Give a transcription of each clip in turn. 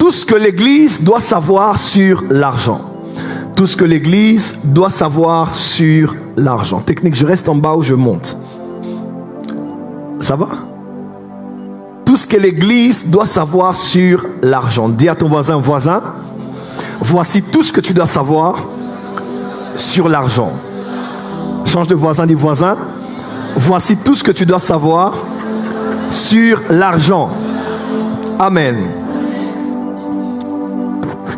Tout ce que l'Église doit savoir sur l'argent. Tout ce que l'Église doit savoir sur l'argent. Technique, je reste en bas ou je monte? Ça va? Tout ce que l'Église doit savoir sur l'argent. Dis à ton voisin, voisin, voici tout ce que tu dois savoir sur l'argent. Change de voisin, dis voisin, voici tout ce que tu dois savoir sur l'argent. Amen.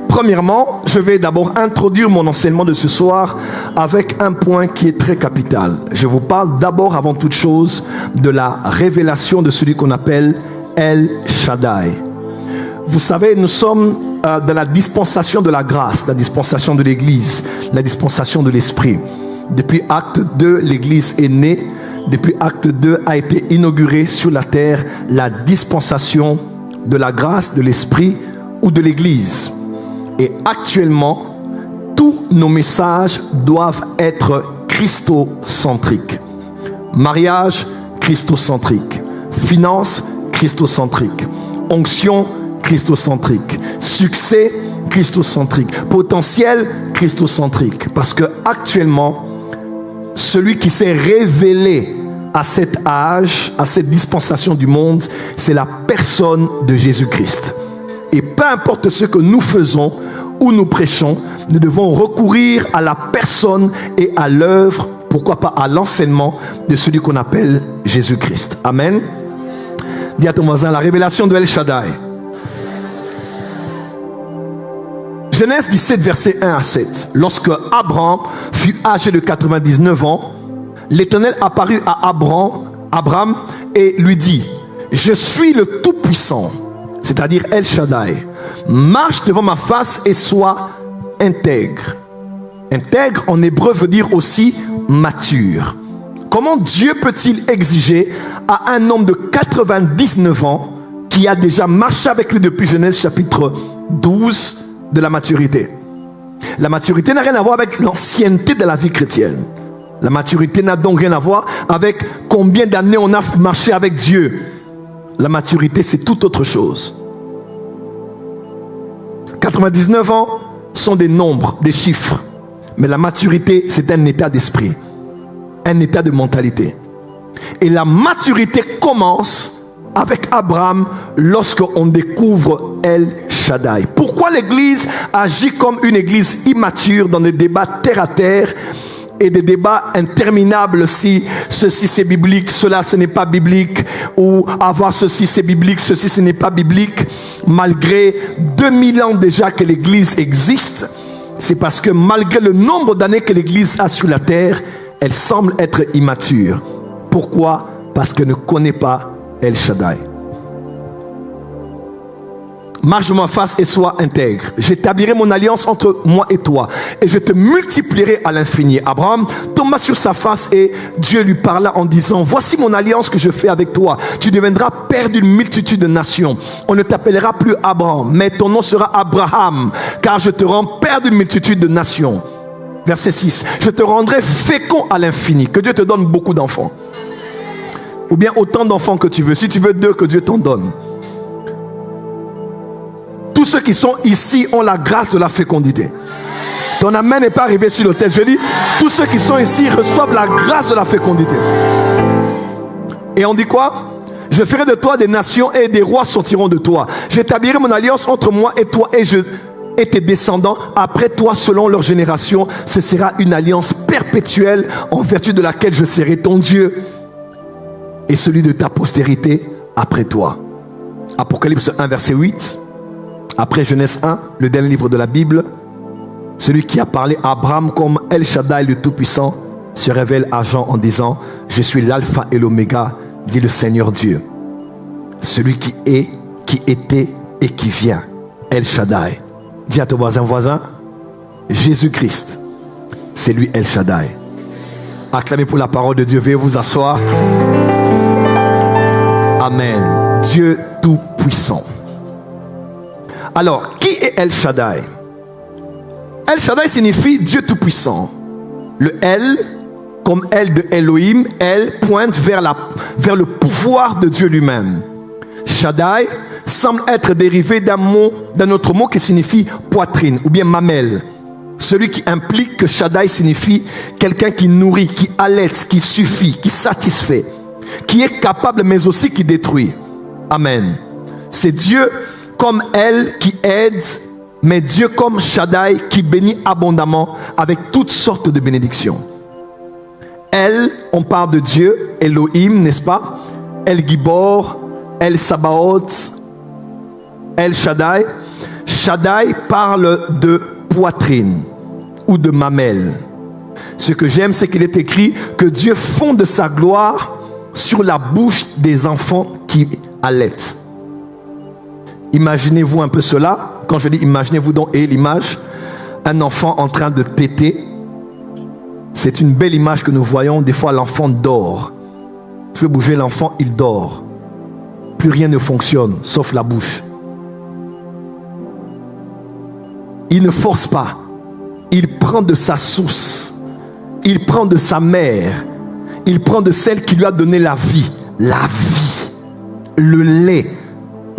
Premièrement, je vais d'abord introduire mon enseignement de ce soir avec un point qui est très capital. Je vous parle d'abord, avant toute chose, de la révélation de celui qu'on appelle El Shaddai. Vous savez, nous sommes dans la dispensation de la grâce, la dispensation de l'Église, la dispensation de l'Esprit. Depuis Acte 2, l'Église est née. Depuis Acte 2 a été inaugurée sur la terre la dispensation de la grâce, de l'Esprit ou de l'Église. Et actuellement, tous nos messages doivent être christocentriques. Mariage, christocentrique. Finances, christocentrique. Onction, christocentrique. Succès, christocentrique. Potentiel, christocentrique. Parce que actuellement, celui qui s'est révélé à cet âge, à cette dispensation du monde, c'est la personne de Jésus-Christ. Et peu importe ce que nous faisons ou nous prêchons, nous devons recourir à la personne et à l'œuvre, pourquoi pas à l'enseignement de celui qu'on appelle Jésus-Christ. Amen. Dis à ton voisin, la révélation de El Shaddai. Genèse 17, versets 1 à 7. Lorsque Abraham fut âgé de 99 ans, l'Éternel apparut à Abraham et lui dit, je suis le Tout-Puissant, c'est-à-dire El Shaddai. Marche devant ma face et sois intègre. Intègre en hébreu veut dire aussi mature. Comment Dieu peut-il exiger à un homme de 99 ans qui a déjà marché avec lui depuis Genèse chapitre 12 de la maturité? La maturité n'a rien à voir avec l'ancienneté de la vie chrétienne. La maturité n'a donc rien à voir avec combien d'années on a marché avec Dieu. La maturité, c'est tout autre chose. 99 ans sont des nombres, des chiffres. Mais la maturité, c'est un état d'esprit, un état de mentalité. Et la maturité commence avec Abraham lorsqu'on découvre El Shaddai. Pourquoi l'Église agit comme une Église immature dans des débats terre à terre et des débats interminables, si ceci c'est biblique, cela ce n'est pas biblique, ou avoir ceci c'est biblique, ceci ce n'est pas biblique, malgré 2000 ans déjà que l'Église existe? C'est parce que malgré le nombre d'années que l'Église a sur la terre, elle semble être immature. Pourquoi? Parce qu'elle ne connaît pas El Shaddai. Marche de ma face et sois intègre. J'établirai mon alliance entre moi et toi et je te multiplierai à l'infini. Abraham tomba sur sa face et Dieu lui parla en disant, voici mon alliance que je fais avec toi. Tu deviendras père d'une multitude de nations. On ne t'appellera plus Abraham, mais ton nom sera Abraham, car je te rends père d'une multitude de nations. Verset 6. Je te rendrai fécond à l'infini. Que Dieu te donne beaucoup d'enfants. Ou bien autant d'enfants que tu veux. Si tu veux 2, que Dieu t'en donne. Tous ceux qui sont ici ont la grâce de la fécondité. Ton amen n'est pas arrivé sur l'autel. Je dis, tous ceux qui sont ici reçoivent la grâce de la fécondité. Et on dit quoi? Je ferai de toi des nations et des rois sortiront de toi. J'établirai mon alliance entre moi et toi et tes descendants après toi selon leur génération. Ce sera une alliance perpétuelle en vertu de laquelle je serai ton Dieu et celui de ta postérité après toi. Apocalypse 1 verset 8. Après Genèse 1, le dernier livre de la Bible, celui qui a parlé à Abraham comme El Shaddai le Tout-Puissant se révèle à Jean en disant, je suis l'alpha et l'oméga, dit le Seigneur Dieu. Celui qui est, qui était et qui vient. El Shaddai. Dis à ton voisin, Jésus-Christ, c'est lui El Shaddai. Acclamez pour la parole de Dieu. Veuillez vous asseoir. Amen. Dieu Tout-Puissant. Alors, qui est El Shaddai? El Shaddai signifie Dieu Tout-Puissant. Le El, comme El de Elohim, El pointe vers le pouvoir de Dieu lui-même. Shaddai semble être dérivé d'un autre mot qui signifie poitrine ou bien mamelle. Celui qui implique que Shaddai signifie quelqu'un qui nourrit, qui allaite, qui suffit, qui satisfait, qui est capable mais aussi qui détruit. Amen. C'est Dieu comme elle qui aide, mais Dieu comme Shaddai qui bénit abondamment avec toutes sortes de bénédictions. Elle, on parle de Dieu, Elohim, n'est-ce pas? El Gibor, El Sabaoth, El Shaddai. Shaddai parle de poitrine ou de mamelle. Ce que j'aime, c'est qu'il est écrit que Dieu fonde sa gloire sur la bouche des enfants qui allaitent. Imaginez-vous un peu cela. Quand je dis imaginez-vous donc et l'image, un enfant en train de téter. C'est une belle image que nous voyons. Des fois l'enfant dort. Tu fais bouger l'enfant, il dort. Plus rien ne fonctionne sauf la bouche. Il ne force pas. Il prend de sa source. Il prend de sa mère. Il prend de celle qui lui a donné la vie. La vie. Le lait.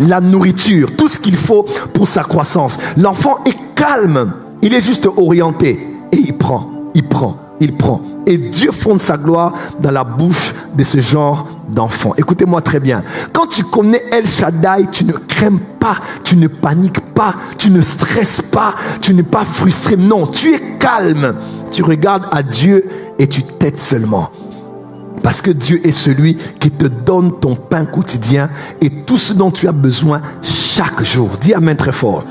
La nourriture. Tout ce qu'il faut pour sa croissance. L'enfant est calme. Il est juste orienté. Et il prend. Il prend. Il prend. Et Dieu fonde sa gloire dans la bouche de ce genre d'enfant. Écoutez-moi très bien. Quand tu connais El Shaddai, tu ne crains pas, tu ne paniques pas, tu ne stresses pas, tu n'es pas frustré. Non, tu es calme. Tu regardes à Dieu et tu t'aides seulement. Parce que Dieu est celui qui te donne ton pain quotidien et tout ce dont tu as besoin chaque jour. Dis amen très fort.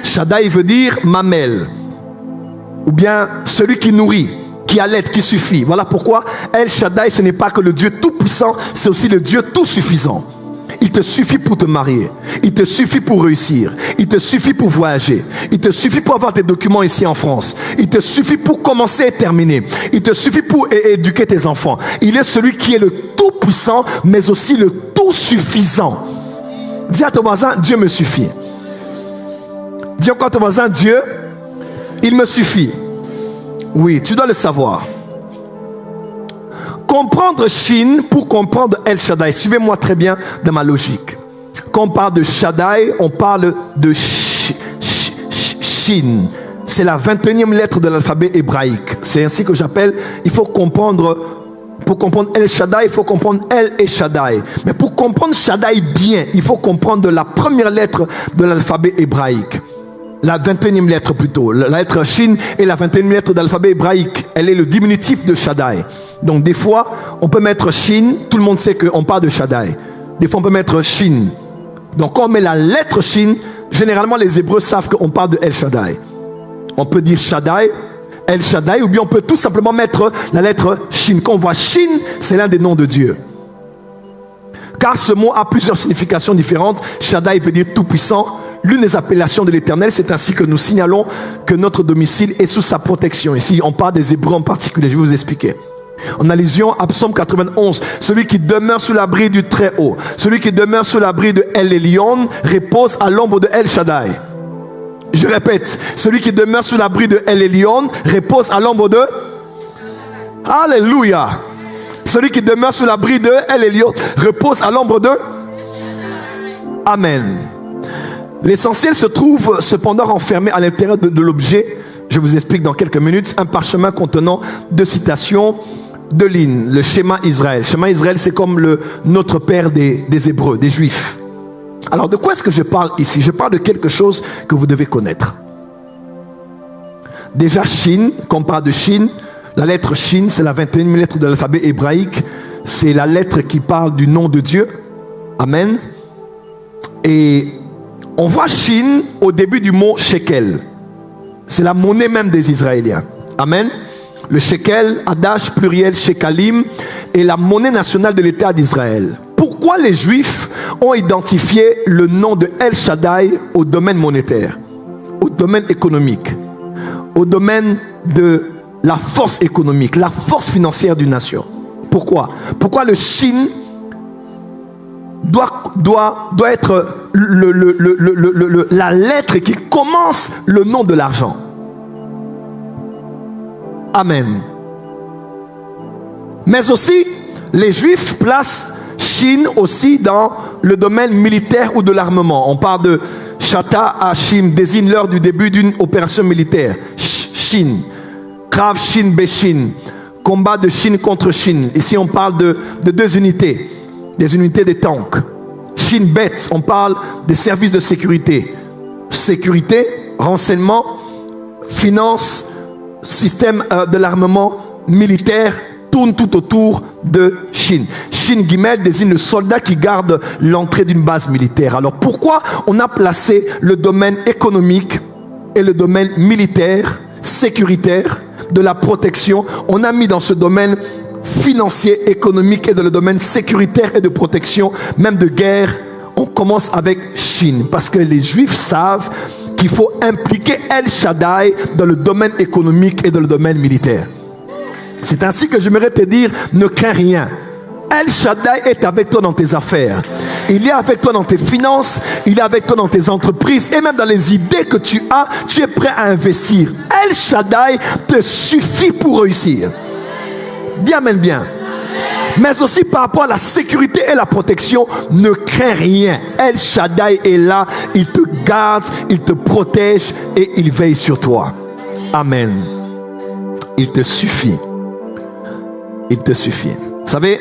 Shaddai veut dire mamelle. Ou bien celui qui nourrit, qui allaite, qui suffit. Voilà pourquoi El Shaddai, ce n'est pas que le Dieu tout-puissant, c'est aussi le Dieu tout-suffisant. Il te suffit pour te marier. Il te suffit pour réussir. Il te suffit pour voyager. Il te suffit pour avoir tes documents ici en France. Il te suffit pour commencer et terminer. Il te suffit pour éduquer tes enfants. Il est celui qui est le tout-puissant, mais aussi le tout-suffisant. Dis à ton voisin, Dieu me suffit. Dis encore à ton voisin, Dieu, il me suffit. Oui, tu dois le savoir. Comprendre Shin pour comprendre El Shaddai. Suivez-moi très bien dans ma logique. Quand on parle de Shaddai, on parle de Shin. C'est la 21e lettre de l'alphabet hébraïque. C'est ainsi que j'appelle. Il faut comprendre. Pour comprendre El Shaddai, il faut comprendre El et Shaddai. Mais pour comprendre Shaddai bien, il faut comprendre la première lettre de l'alphabet hébraïque. La 21e lettre plutôt. La lettre Shin est la 21e lettre de l'alphabet hébraïque. Elle est le diminutif de Shaddai. Donc des fois, on peut mettre Shin. Tout le monde sait qu'on parle de Shaddai. Des fois, on peut mettre Shin. Donc quand on met la lettre Shin, généralement les Hébreux savent qu'on parle de El Shaddai. On peut dire Shaddai, El Shaddai, ou bien on peut tout simplement mettre la lettre Shin. Quand on voit Shin, c'est l'un des noms de Dieu. Car ce mot a plusieurs significations différentes. Shaddai veut dire tout-puissant. L'une des appellations de l'Éternel, c'est ainsi que nous signalons que notre domicile est sous sa protection. Ici, on parle des Hébreux en particulier. Je vais vous expliquer. En allusion à Psaume 91, celui qui demeure sous l'abri du Très-Haut, celui qui demeure sous l'abri de El Elyon, repose à l'ombre de El Shaddai. Je répète, celui qui demeure sous l'abri de El Elyon, repose à l'ombre de... Alléluia. Celui qui demeure sous l'abri de El Elyon, repose à l'ombre de... Amen. L'essentiel se trouve cependant renfermé à l'intérieur de l'objet. Je vous explique dans quelques minutes. Un parchemin contenant 2 citations de lignes. Le schéma Israël. Le schéma Israël, c'est comme notre père des Hébreux, des Juifs. Alors de quoi est-ce que je parle ici? Je parle de quelque chose que vous devez connaître. Déjà Shin, quand on parle de Shin, la lettre Shin, c'est la 21e lettre de l'alphabet hébraïque. C'est la lettre qui parle du nom de Dieu. Amen. Et on voit Shin au début du mot shekel. C'est la monnaie même des Israéliens. Amen. Le shekel, adash pluriel, shekalim, est la monnaie nationale de l'État d'Israël. Pourquoi les Juifs ont identifié le nom de El Shaddai au domaine monétaire, au domaine économique, au domaine de la force économique, la force financière d'une nation? Pourquoi? Pourquoi le Shin doit être la lettre qui commence le nom de l'argent? Amen. Mais aussi, les Juifs placent Shin aussi dans le domaine militaire ou de l'armement. On parle de Shata Hashim, désigne l'heure du début d'une opération militaire. Shin, Krav Shin Beshin, combat de Shin contre Shin. Ici on parle de deux unités, des unités des tanks. Shin Bet, on parle des services de sécurité. Sécurité, renseignement, finance, système de l'armement militaire tourne tout autour de Shin. Shin Gimel désigne le soldat qui garde l'entrée d'une base militaire. Alors pourquoi on a placé le domaine économique et le domaine militaire, sécuritaire, de la protection, on a mis dans ce domaine financier, économique et dans le domaine sécuritaire et de protection, même de guerre, on commence avec Shin, parce que les Juifs savent qu'il faut impliquer El Shaddai dans le domaine économique et dans le domaine militaire. C'est ainsi que j'aimerais te dire, ne crains rien. El Shaddai est avec toi dans tes affaires. Il est avec toi dans tes finances, il est avec toi dans tes entreprises et même dans les idées que tu as, tu es prêt à investir. El Shaddai te suffit pour réussir. Dis amen bien. Mais aussi par rapport à la sécurité et la protection, ne crains rien. El Shaddai est là, il te garde, il te protège et il veille sur toi. Amen. Il te suffit. Il te suffit. Vous savez,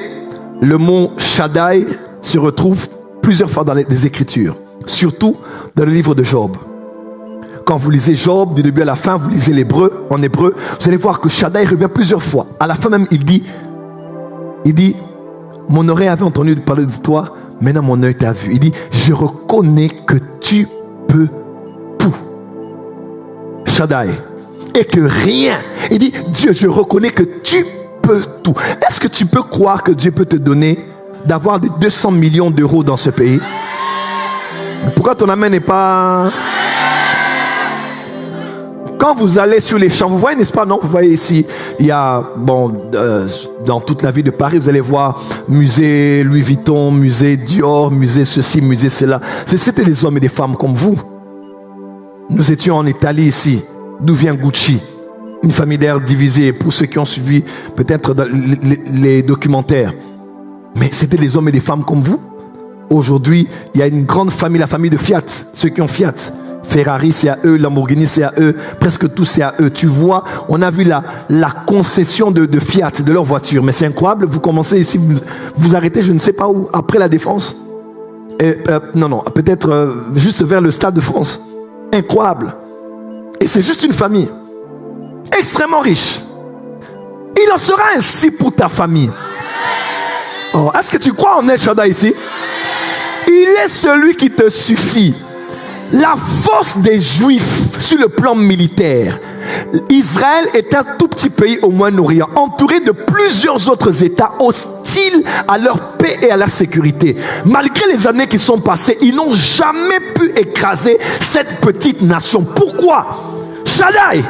le mot Shaddai se retrouve plusieurs fois dans les Écritures, surtout dans le livre de Job. Quand vous lisez Job, du début à la fin, vous lisez l'hébreu, en hébreu, vous allez voir que Shaddai revient plusieurs fois. À la fin même, il dit, mon oreille avait entendu parler de toi, maintenant mon œil t'a vu. Il dit, je reconnais que tu peux tout. Shaddai. Et que rien. Il dit, Dieu, je reconnais que tu peux tout. Est-ce que tu peux croire que Dieu peut te donner d'avoir des 200 millions d'euros dans ce pays? Pourquoi ton amen n'est pas... Quand vous allez sur les champs, vous voyez, n'est-ce pas? Non, vous voyez ici, il y a, dans toute la ville de Paris, vous allez voir musée Louis Vuitton, musée Dior, musée ceci, musée cela. C'était des hommes et des femmes comme vous. Nous étions en Italie ici, d'où vient Gucci. Une famille d'air divisée, pour ceux qui ont suivi peut-être les documentaires. Mais c'était des hommes et des femmes comme vous. Aujourd'hui, il y a une grande famille, la famille de Fiat, ceux qui ont Fiat. Ferrari, c'est à eux, Lamborghini, c'est à eux, presque tout, c'est à eux. Tu vois, on a vu la concession de Fiat, de leur voiture. Mais c'est incroyable, vous commencez ici, vous arrêtez, je ne sais pas où, après la Défense. Non, peut-être juste vers le Stade de France. Incroyable. Et c'est juste une famille extrêmement riche. Il en sera ainsi pour ta famille. Oh, est-ce que tu crois en El Shaddai ici? Il est celui qui te suffit. La force des Juifs sur le plan militaire. Israël est un tout petit pays au Moyen-Orient, entouré de plusieurs autres États hostiles à leur paix et à leur sécurité. Malgré les années qui sont passées, ils n'ont jamais pu écraser cette petite nation. Pourquoi? Shaddai.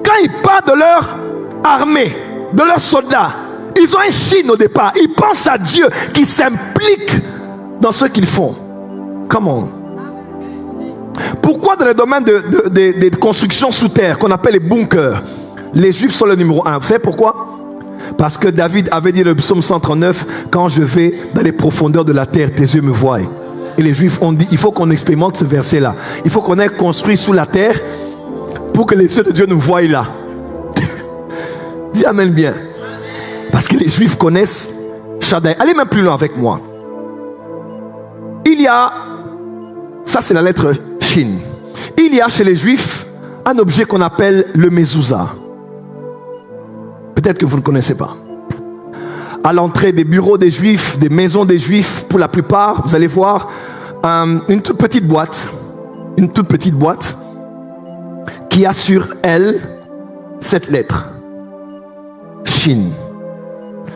Quand ils parlent de leur armée, de leurs soldats, ils ont un signe au départ. Ils pensent à Dieu qui s'implique dans ce qu'ils font. Come on. Pourquoi dans le domaine des constructions sous terre, qu'on appelle les bunkers, les Juifs sont le numéro 1? Vous savez pourquoi? Parce que David avait dit le psaume 139, quand je vais dans les profondeurs de la terre, tes yeux me voient. Et les Juifs ont dit, il faut qu'on expérimente ce verset-là. Il faut qu'on ait construit sous la terre pour que les yeux de Dieu nous voient là. Dis amen bien. Parce que les Juifs connaissent Shaddai. Allez même plus loin avec moi. Il y a, ça c'est la lettre Shin. Il y a chez les Juifs un objet qu'on appelle le mezouza. Peut-être que vous ne connaissez pas. À l'entrée des bureaux des Juifs, des maisons des Juifs, pour la plupart, vous allez voir une toute petite boîte. Une toute petite boîte qui a sur elle cette lettre. Shin.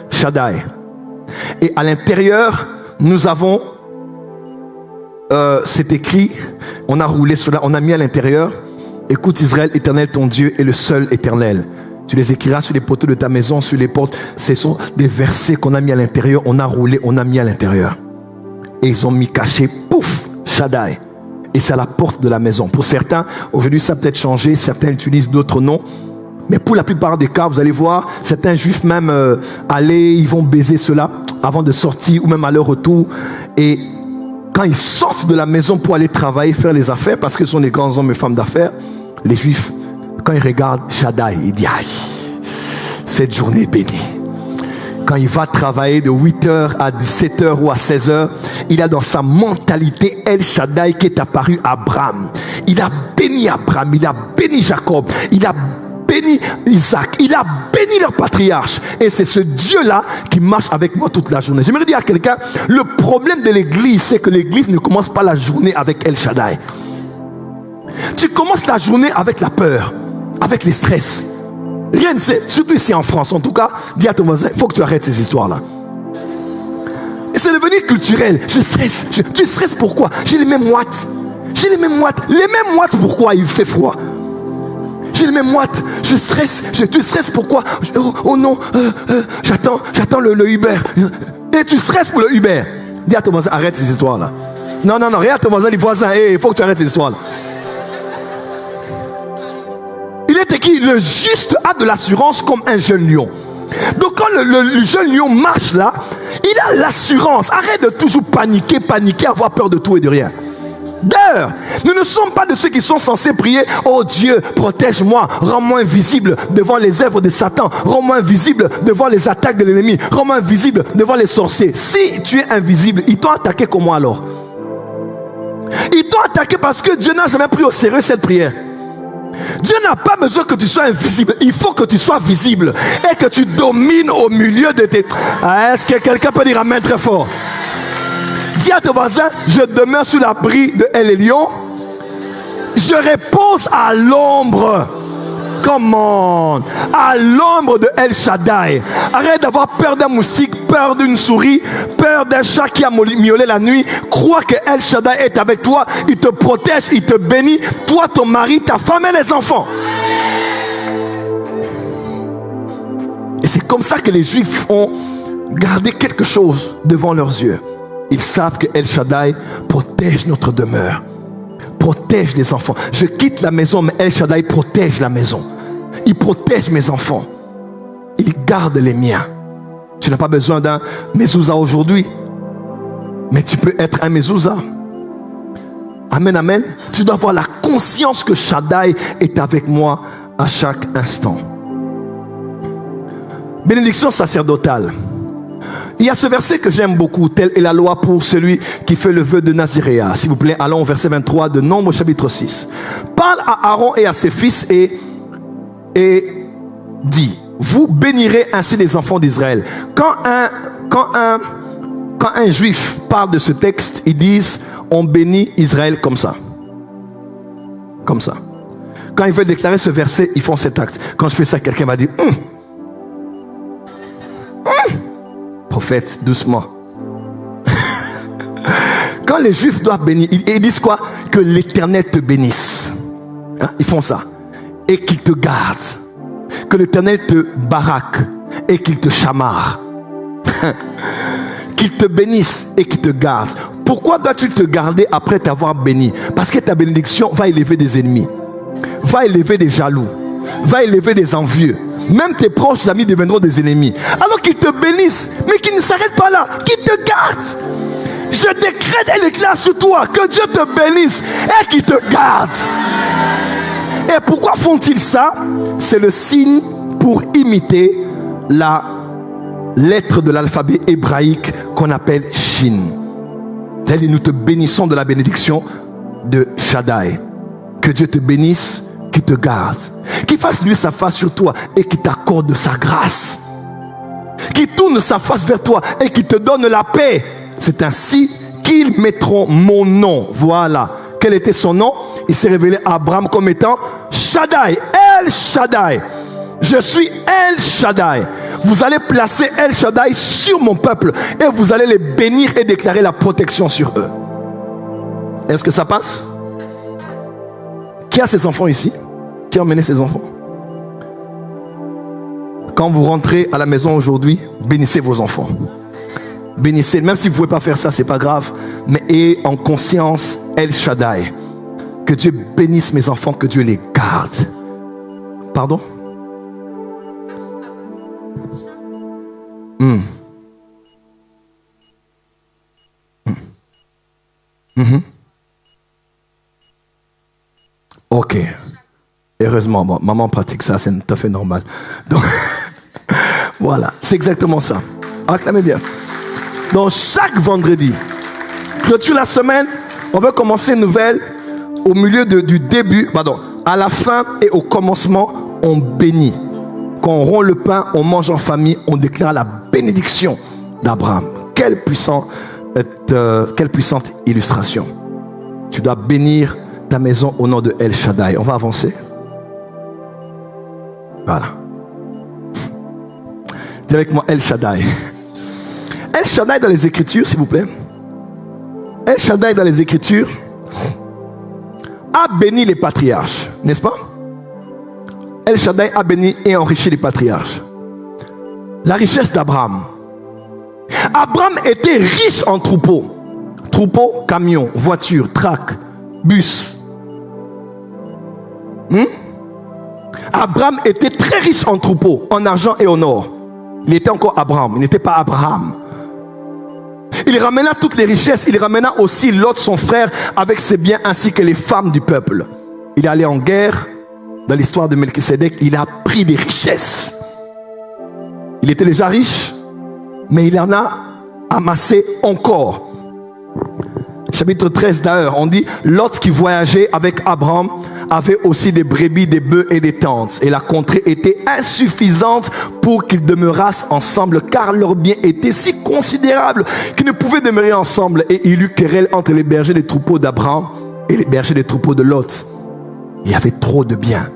Shaddai. Et à l'intérieur, nous avons, c'est écrit, on a roulé cela, on a mis à l'intérieur, écoute Israël, Éternel ton Dieu est le seul éternel. Tu les écriras sur les poteaux de ta maison, sur les portes. Ce sont des versets qu'on a mis à l'intérieur, on a roulé, on a mis à l'intérieur. Et ils ont mis caché, pouf, Shaddai. Et c'est à la porte de la maison. Pour certains, aujourd'hui ça a peut-être changé, certains utilisent d'autres noms. Mais pour la plupart des cas, vous allez voir, certains juifs même aller, ils vont baiser cela. avant de sortir ou même à leur retour. Et quand ils sortent de la maison pour aller travailler, faire les affaires, parce que ce sont des grands hommes et femmes d'affaires, les Juifs, quand ils regardent Shaddai, ils disent aïe, cette journée est bénie. Quand il va travailler de 8h à 17h ou à 16h, il a dans sa mentalité El Shaddai qui est apparu à Abraham. Il a béni Abraham, il a béni Jacob, il a béni Isaac, il a béni leur patriarche. Et c'est ce Dieu-là qui marche avec moi toute la journée. J'aimerais dire à quelqu'un, le problème de l'église, c'est que l'église ne commence pas la journée avec El Shaddai. Tu commences la journée avec la peur, avec les stress. Rien ne sait, surtout ici en France. En tout cas, dis à ton voisin, il faut que tu arrêtes ces histoires-là. Et c'est devenu culturel. Je stresse. Tu stresses pourquoi? J'ai les mêmes watts. J'ai les mêmes watts. Les mêmes watts, pourquoi il fait froid? J'ai les mêmes watts. Je stresse. Tu stresses pourquoi? Oh non, j'attends le Uber. Et tu stresses pour le Uber. Dis à ton voisin, arrête ces histoires-là. Non, regarde ton voisin, dis voisin, il faut que tu arrêtes ces histoires-là. Il est écrit, le juste a de l'assurance comme un jeune lion. Donc quand le jeune lion marche là, il a l'assurance. Arrête de toujours paniquer, avoir peur de tout et de rien. D'ailleurs, nous ne sommes pas de ceux qui sont censés prier, oh Dieu, protège-moi, rends-moi invisible devant les œuvres de Satan, rends-moi invisible devant les attaques de l'ennemi, rends-moi invisible devant les sorciers. Si tu es invisible, ils t'ont attaqué comment alors? Ils t'ont attaqué parce que Dieu n'a jamais pris au sérieux cette prière. Dieu n'a pas besoin que tu sois invisible. Il faut que tu sois visible et que tu domines au milieu de tes... Est-ce que quelqu'un peut dire amen très fort? Dis à ton voisin, je demeure sous l'abri de El Elyon. Je repose à l'ombre. Comment? À l'ombre de El Shaddai. Arrête d'avoir peur d'un moustique, peur d'une souris, peur d'un chat qui a miaulé la nuit. Crois que El Shaddai est avec toi. Il te protège, il te bénit. Toi, ton mari, ta femme et les enfants. Et c'est comme ça que les Juifs ont gardé quelque chose devant leurs yeux. Ils savent que El Shaddai protège notre demeure, protège les enfants. Je quitte la maison, mais El Shaddai protège la maison. Il protège mes enfants. Il garde les miens. Tu n'as pas besoin d'un mezouza aujourd'hui, mais tu peux être un mezouza. Amen, amen. Tu dois avoir la conscience que Shaddai est avec moi à chaque instant. Bénédiction sacerdotale. Il y a ce verset que j'aime beaucoup. Telle est la loi pour celui qui fait le vœu de Naziréa. S'il vous plaît, allons au verset 23 de Nombre chapitre 6. Parle à Aaron et à ses fils et dit, vous bénirez ainsi les enfants d'Israël. Quand un juif parle de ce texte, ils disent, on bénit Israël comme ça. Comme ça. Quand ils veulent déclarer ce verset, ils font cet acte. Quand je fais ça, quelqu'un va dire, prophète, doucement. Quand les Juifs doivent bénir, ils disent quoi? Que l'Éternel te bénisse. Hein? Ils font ça. Et qu'il te garde. Que l'Éternel te baraque et qu'il te chamarre. Qu'il te bénisse et qu'il te garde. Pourquoi dois-tu te garder après t'avoir béni? Parce que ta bénédiction va élever des ennemis, va élever des jaloux, va élever des envieux. Même tes proches amis deviendront des ennemis. Alors qu'ils te bénissent, mais qu'ils ne s'arrêtent pas là, qu'ils te gardent. Je décrète et déclare sur toi que Dieu te bénisse et qu'il te garde. Et pourquoi font-ils ça? C'est le signe pour imiter la lettre de l'alphabet hébraïque qu'on appelle Shin. C'est-à-dire, nous te bénissons de la bénédiction de Shaddai. Que Dieu te bénisse, qu'il te garde, qu'il fasse luire sa face sur toi et qu'il t'accorde de sa grâce, qu'il tourne sa face vers toi et qu'il te donne la paix. C'est ainsi qu'ils mettront mon nom. Voilà. Quel était son nom? Il s'est révélé à Abraham comme étant Shaddai, El Shaddai. Je suis El Shaddai. Vous allez placer El Shaddai sur mon peuple et vous allez les bénir et déclarer la protection sur eux. Est-ce que ça passe? Qui a ses enfants ici? Qui a emmené ses enfants? Quand vous rentrez à la maison aujourd'hui, bénissez vos enfants. Bénissez, même si vous ne pouvez pas faire ça, c'est pas grave. Mais ayez en conscience El Shaddai. Que Dieu bénisse mes enfants, que Dieu les garde. Pardon? Ok. Heureusement, bon, maman pratique ça, c'est tout à fait normal. Donc, voilà, c'est exactement ça. Acclamez bien. Donc, chaque vendredi, clôture la semaine, on va commencer une nouvelle. Au milieu du début, pardon, à la fin et au commencement, on bénit. Quand on rompt le pain, on mange en famille, on déclare la bénédiction d'Abraham. Quelle puissante illustration. Tu dois bénir ta maison au nom de El Shaddai. On va avancer. Voilà. Dis avec moi El Shaddai. El Shaddai dans les Écritures, s'il vous plaît. El Shaddai dans les Écritures a béni les patriarches, n'est-ce pas? El Shaddai a béni et enrichi les patriarches. La richesse d'Abraham. Abraham était riche en troupeaux. Troupeaux, camions, voitures, tracts, bus. Abraham était très riche en troupeaux, en argent et en or. Il était encore Abraham, il n'était pas Abraham. Il ramena toutes les richesses, il ramena aussi Lot, son frère, avec ses biens ainsi que les femmes du peuple. Il est allé en guerre. Dans l'histoire de Melchisédek, il a pris des richesses. Il était déjà riche, mais il en a amassé encore. Chapitre 13 d'ailleurs, on dit Lot qui voyageait avec Abraham avait aussi des brebis, des bœufs et des tentes. Et la contrée était insuffisante pour qu'ils demeurassent ensemble, car leurs biens étaient si considérables qu'ils ne pouvaient demeurer ensemble. Et il y eut querelle entre les bergers des troupeaux d'Abraham et les bergers des troupeaux de Lot. Il y avait trop de biens.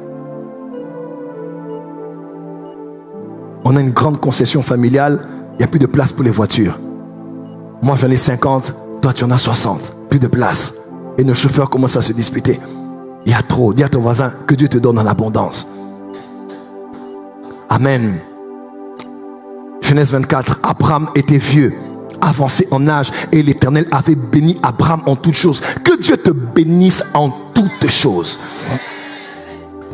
On a une grande concession familiale, il n'y a plus de place pour les voitures. Moi j'en ai 50, toi tu en as 60, plus de place. Et nos chauffeurs commencent à se disputer. Il y a trop. Dis à ton voisin que Dieu te donne en abondance. Amen. Genèse 24, Abraham était vieux, avancé en âge, et l'Éternel avait béni Abraham en toutes choses. Que Dieu te bénisse en toutes choses.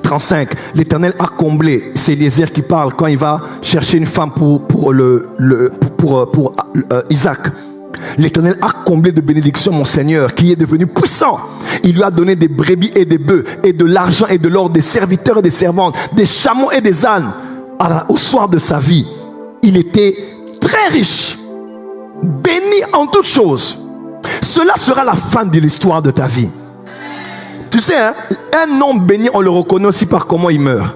35, l'Éternel a comblé, c'est Eliezer qui parle quand il va chercher une femme pour Isaac. L'Éternel a comblé de bénédictions mon Seigneur, qui est devenu puissant. Il lui a donné des brebis et des bœufs, et de l'argent et de l'or, des serviteurs et des servantes, des chameaux et des ânes. Au soir de sa vie, il était très riche, béni en toutes choses. Cela sera la fin de l'histoire de ta vie. Tu sais, hein, un homme béni, on le reconnaît aussi par comment il meurt.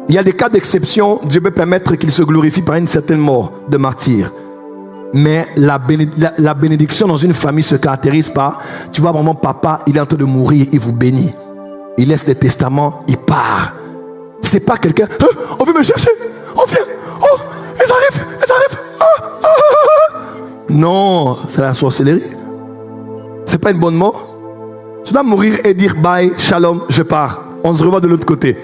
Il y a des cas d'exception, Dieu peut permettre qu'il se glorifie par une certaine mort de martyr. Mais la bénédiction dans une famille se caractérise par, tu vois, vraiment papa, il est en train de mourir, il vous bénit. Il laisse des testaments, il part. C'est pas quelqu'un, on veut me chercher, on vient, oh, ils arrivent, Non, c'est la sorcellerie. C'est pas une bonne mort. Tu dois mourir et dire bye, shalom, je pars. On se revoit de l'autre côté.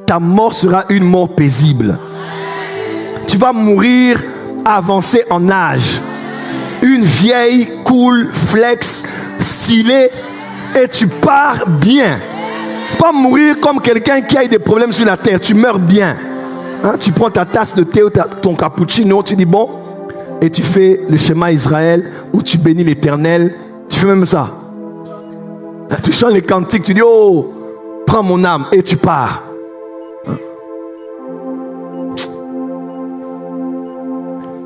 Ta mort sera une mort paisible. Tu vas mourir avancé en âge. Une vieille, cool, flex, stylée, et tu pars bien. Pas mourir comme quelqu'un qui a eu des problèmes sur la terre. Tu meurs bien. Hein? Tu prends ta tasse de thé ou ton cappuccino, tu dis bon, et tu fais le schéma Israël où tu bénis l'Éternel. Tu fais même ça. Tu chantes les cantiques, tu dis oh, prends mon âme, et tu pars.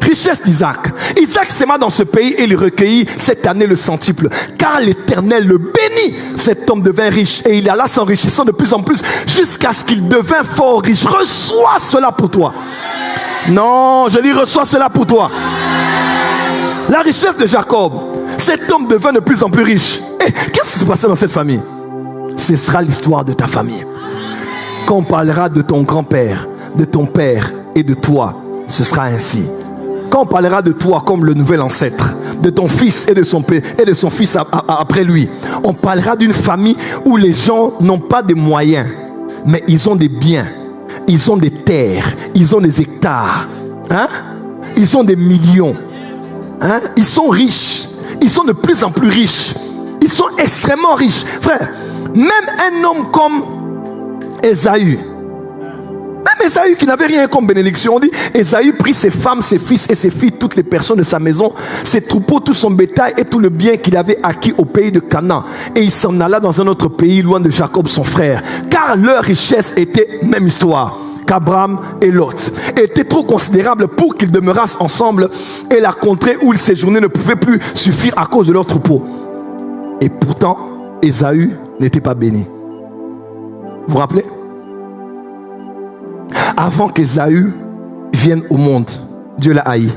Richesse d'Isaac. Isaac s'aima dans ce pays et il recueillit cette année le centuple. Car l'Éternel le bénit. Cet homme devint riche et il alla s'enrichissant de plus en plus jusqu'à ce qu'il devint fort riche. Reçois cela pour toi. Non, je dis reçois cela pour toi. La richesse de Jacob. Cet homme devint de plus en plus riche. Et qu'est-ce qui se passait dans cette famille? Ce sera l'histoire de ta famille. Quand on parlera de ton grand-père, de ton père et de toi, ce sera ainsi. Quand on parlera de toi comme le nouvel ancêtre, de ton fils et de son père et de son fils après lui, on parlera d'une famille où les gens n'ont pas de moyens, mais ils ont des biens, ils ont des terres, ils ont des hectares, hein? Ils ont des millions, hein? Ils sont riches, ils sont de plus en plus riches, ils sont extrêmement riches. Frère, même un homme comme Ésaü, même Ésaü qui n'avait rien comme bénédiction. On dit, Ésaü prit ses femmes, ses fils et ses filles, toutes les personnes de sa maison, ses troupeaux, tout son bétail et tout le bien qu'il avait acquis au pays de Canaan. Et il s'en alla dans un autre pays, loin de Jacob son frère. Car leur richesse était même histoire qu'Abraham et Lot, était trop considérable pour qu'ils demeurassent ensemble, et la contrée où ils séjournaient ne pouvait plus suffire à cause de leurs troupeaux. Et pourtant, Ésaü n'était pas béni. Vous vous rappelez? Avant qu'Ésaü vienne au monde, Dieu l'a haï.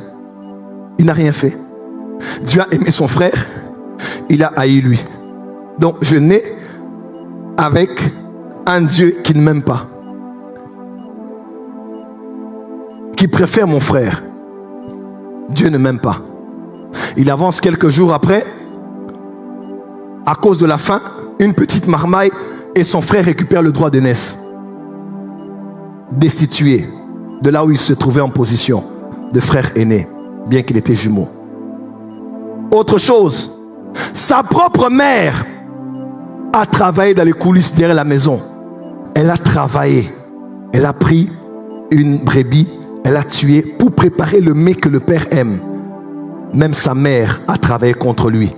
Il n'a rien fait. Dieu a aimé son frère, il a haï lui. Donc je nais avec un Dieu qui ne m'aime pas, qui préfère mon frère. Dieu ne m'aime pas. Il avance quelques jours après, à cause de la faim, une petite marmaille, et son frère récupère le droit d'aînesse. Destitué de là où il se trouvait en position de frère aîné, bien qu'il était jumeau. Autre chose, sa propre mère a travaillé dans les coulisses derrière la maison. Elle a travaillé. Elle a pris une brebis, elle a tué pour préparer le mets que le père aime. Même sa mère a travaillé contre lui.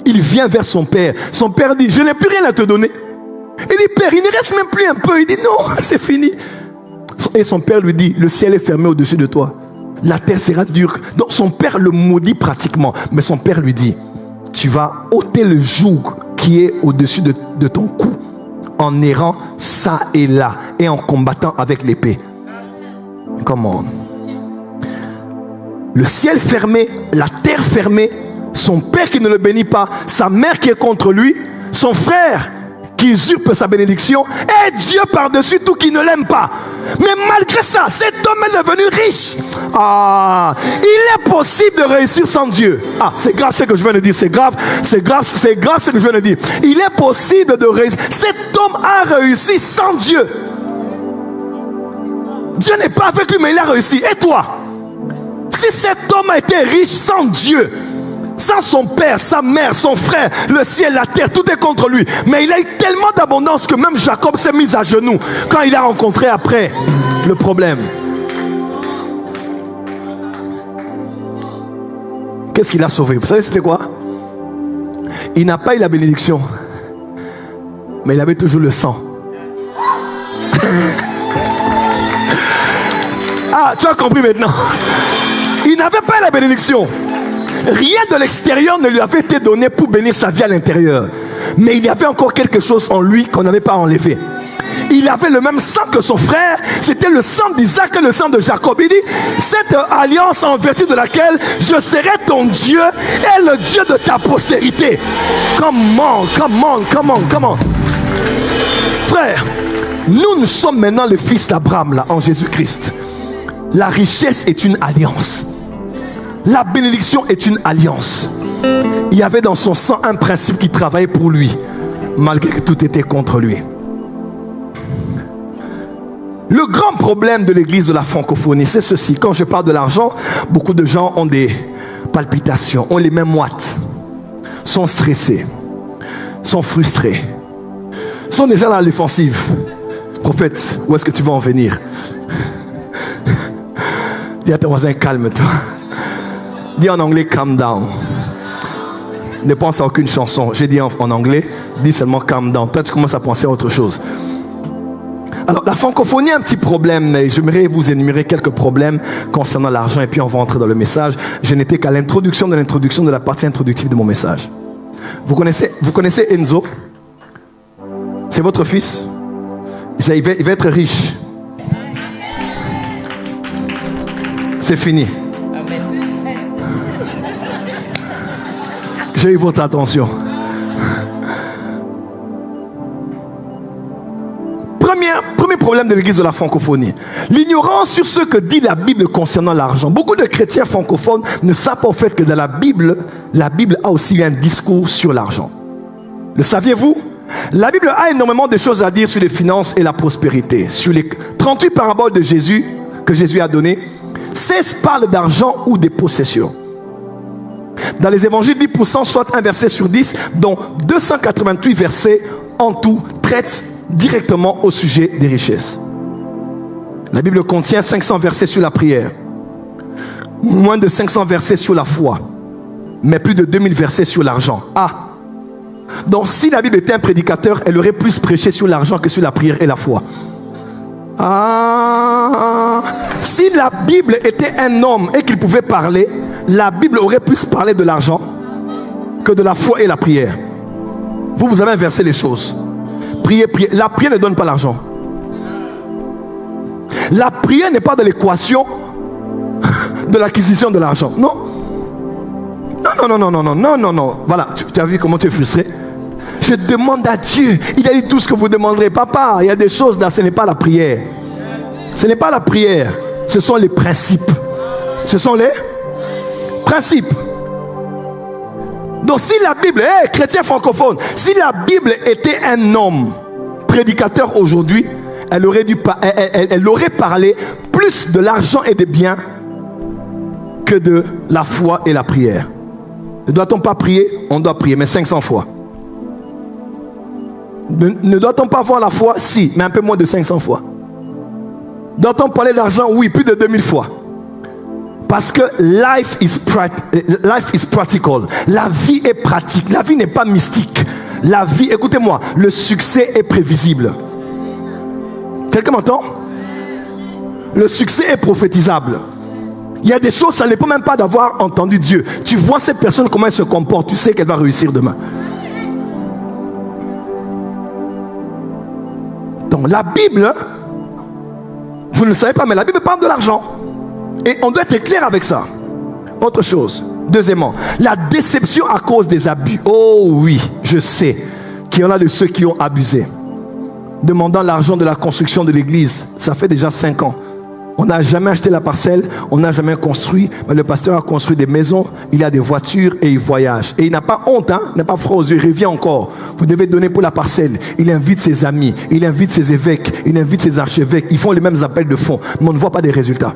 Il vient vers son père. Son père dit, je n'ai plus rien à te donner. Il dit, père, il ne reste même plus un peu. Il dit, non, c'est fini. Et son père lui dit, le ciel est fermé au-dessus de toi. La terre sera dure. Donc son père le maudit pratiquement. Mais son père lui dit, tu vas ôter le joug qui est au-dessus de ton cou, en errant ça et là, et en combattant avec l'épée. Comment? Le ciel fermé, la terre fermée, son père qui ne le bénit pas, sa mère qui est contre lui, son frère qui usurpe sa bénédiction, et Dieu par-dessus tout qui ne l'aime pas. Mais malgré ça, cet homme est devenu riche. Ah, il est possible de réussir sans Dieu. Ah, c'est grave ce que je viens de dire, c'est grave ce que je viens de dire. Il est possible de réussir. Cet homme a réussi sans Dieu. Dieu n'est pas avec lui, mais il a réussi. Et toi? Si cet homme a été riche sans Dieu, sans son père, sa mère, son frère, le ciel, la terre, tout est contre lui. Mais il a eu tellement d'abondance que même Jacob s'est mis à genoux quand il a rencontré après le problème. Qu'est-ce qu'il a sauvé? Vous savez c'était quoi? Il n'a pas eu la bénédiction, mais il avait toujours le sang. Ah, tu as compris maintenant? Il n'avait pas la bénédiction. Rien de l'extérieur ne lui avait été donné pour bénir sa vie à l'intérieur. Mais il y avait encore quelque chose en lui qu'on n'avait pas enlevé. Il avait le même sang que son frère. C'était le sang d'Isaac et le sang de Jacob. Il dit, cette alliance en vertu de laquelle je serai ton Dieu et le Dieu de ta postérité. Comment? Frère, nous sommes maintenant les fils d'Abraham là, en Jésus-Christ. La richesse est une alliance. La bénédiction est une alliance. Il y avait dans son sang un principe qui travaillait pour lui, malgré que tout était contre lui. Le grand problème de l'église de la francophonie, c'est ceci. Quand je parle de l'argent, beaucoup de gens ont des palpitations, ont les mêmes moites, sont stressés, sont frustrés, sont déjà dans l'offensive. Prophète, où est-ce que tu vas en venir? Dis à ton voisin, calme-toi. Dis en anglais, calm down. Ne pense à aucune chanson. J'ai dit en anglais, dis seulement calm down. Toi, tu commences à penser à autre chose. Alors, la francophonie a un petit problème, mais j'aimerais vous énumérer quelques problèmes concernant l'argent et puis on va entrer dans le message. Je n'étais qu'à l'introduction de la partie introductive de mon message. Vous connaissez Enzo? C'est votre fils? Il va être riche. C'est fini. J'ai eu votre attention. Premier problème de l'église de la francophonie. L'ignorance sur ce que dit la Bible concernant l'argent. Beaucoup de chrétiens francophones ne savent pas au fait que dans la Bible a aussi un discours sur l'argent. Le saviez-vous? La Bible a énormément de choses à dire sur les finances et la prospérité. Sur les 38 paraboles de Jésus que Jésus a données, 16 parlent d'argent ou des possessions. Dans les évangiles, 10%, soit un verset sur 10, dont 288 versets en tout traitent directement au sujet des richesses. La Bible contient 500 versets sur la prière, moins de 500 versets sur la foi, mais plus de 2000 versets sur l'argent. Ah! Donc si la Bible était un prédicateur, elle aurait plus prêché sur l'argent que sur la prière et la foi. Ah! Si la Bible était un homme et qu'il pouvait parler, la Bible aurait plus parlé de l'argent que de la foi et la prière. Vous avez inversé les choses. Prier, prier. La prière ne donne pas l'argent. La prière n'est pas dans l'équation de l'acquisition de l'argent. Non. Non. Voilà, tu as vu comment tu es frustré. Je demande à Dieu. Il a dit tout ce que vous demanderez. Papa, il y a des choses là, ce n'est pas la prière. Ce n'est pas la prière. Ce sont les principes. Ce sont les principes. Donc si la Bible, chrétien francophone, si la Bible était un homme prédicateur aujourd'hui, elle aurait parlé plus de l'argent et des biens que de la foi et la prière. Ne doit-on pas prier? On doit prier, mais 500 fois. Ne doit-on pas avoir la foi? Si, mais un peu moins de 500 fois. Doit-on parler d'argent? Oui, plus de 2000 fois. Parce que life is practical. La vie est pratique. La vie n'est pas mystique. La vie, écoutez-moi, le succès est prévisible. Quelqu'un m'entend? Le succès est prophétisable. Il y a des choses, ça ne dépend même pas d'avoir entendu Dieu. Tu vois cette personne, comment elle se comporte, tu sais qu'elle va réussir demain. Donc la Bible, vous ne le savez pas, mais la Bible parle de l'argent. Et on doit être clair avec ça. Autre chose. Deuxièmement, la déception à cause des abus. Oh oui, je sais qu'il y en a de ceux qui ont abusé. Demandant l'argent de la construction de l'église. Ça fait déjà 5 ans. On n'a jamais acheté la parcelle, on n'a jamais construit. Mais le pasteur a construit des maisons, il a des voitures et il voyage. Et il n'a pas honte, hein? Il n'a pas froid aux yeux, il revient encore. Vous devez donner pour la parcelle. Il invite ses amis, il invite ses évêques, il invite ses archevêques. Ils font les mêmes appels de fonds, mais on ne voit pas des résultats.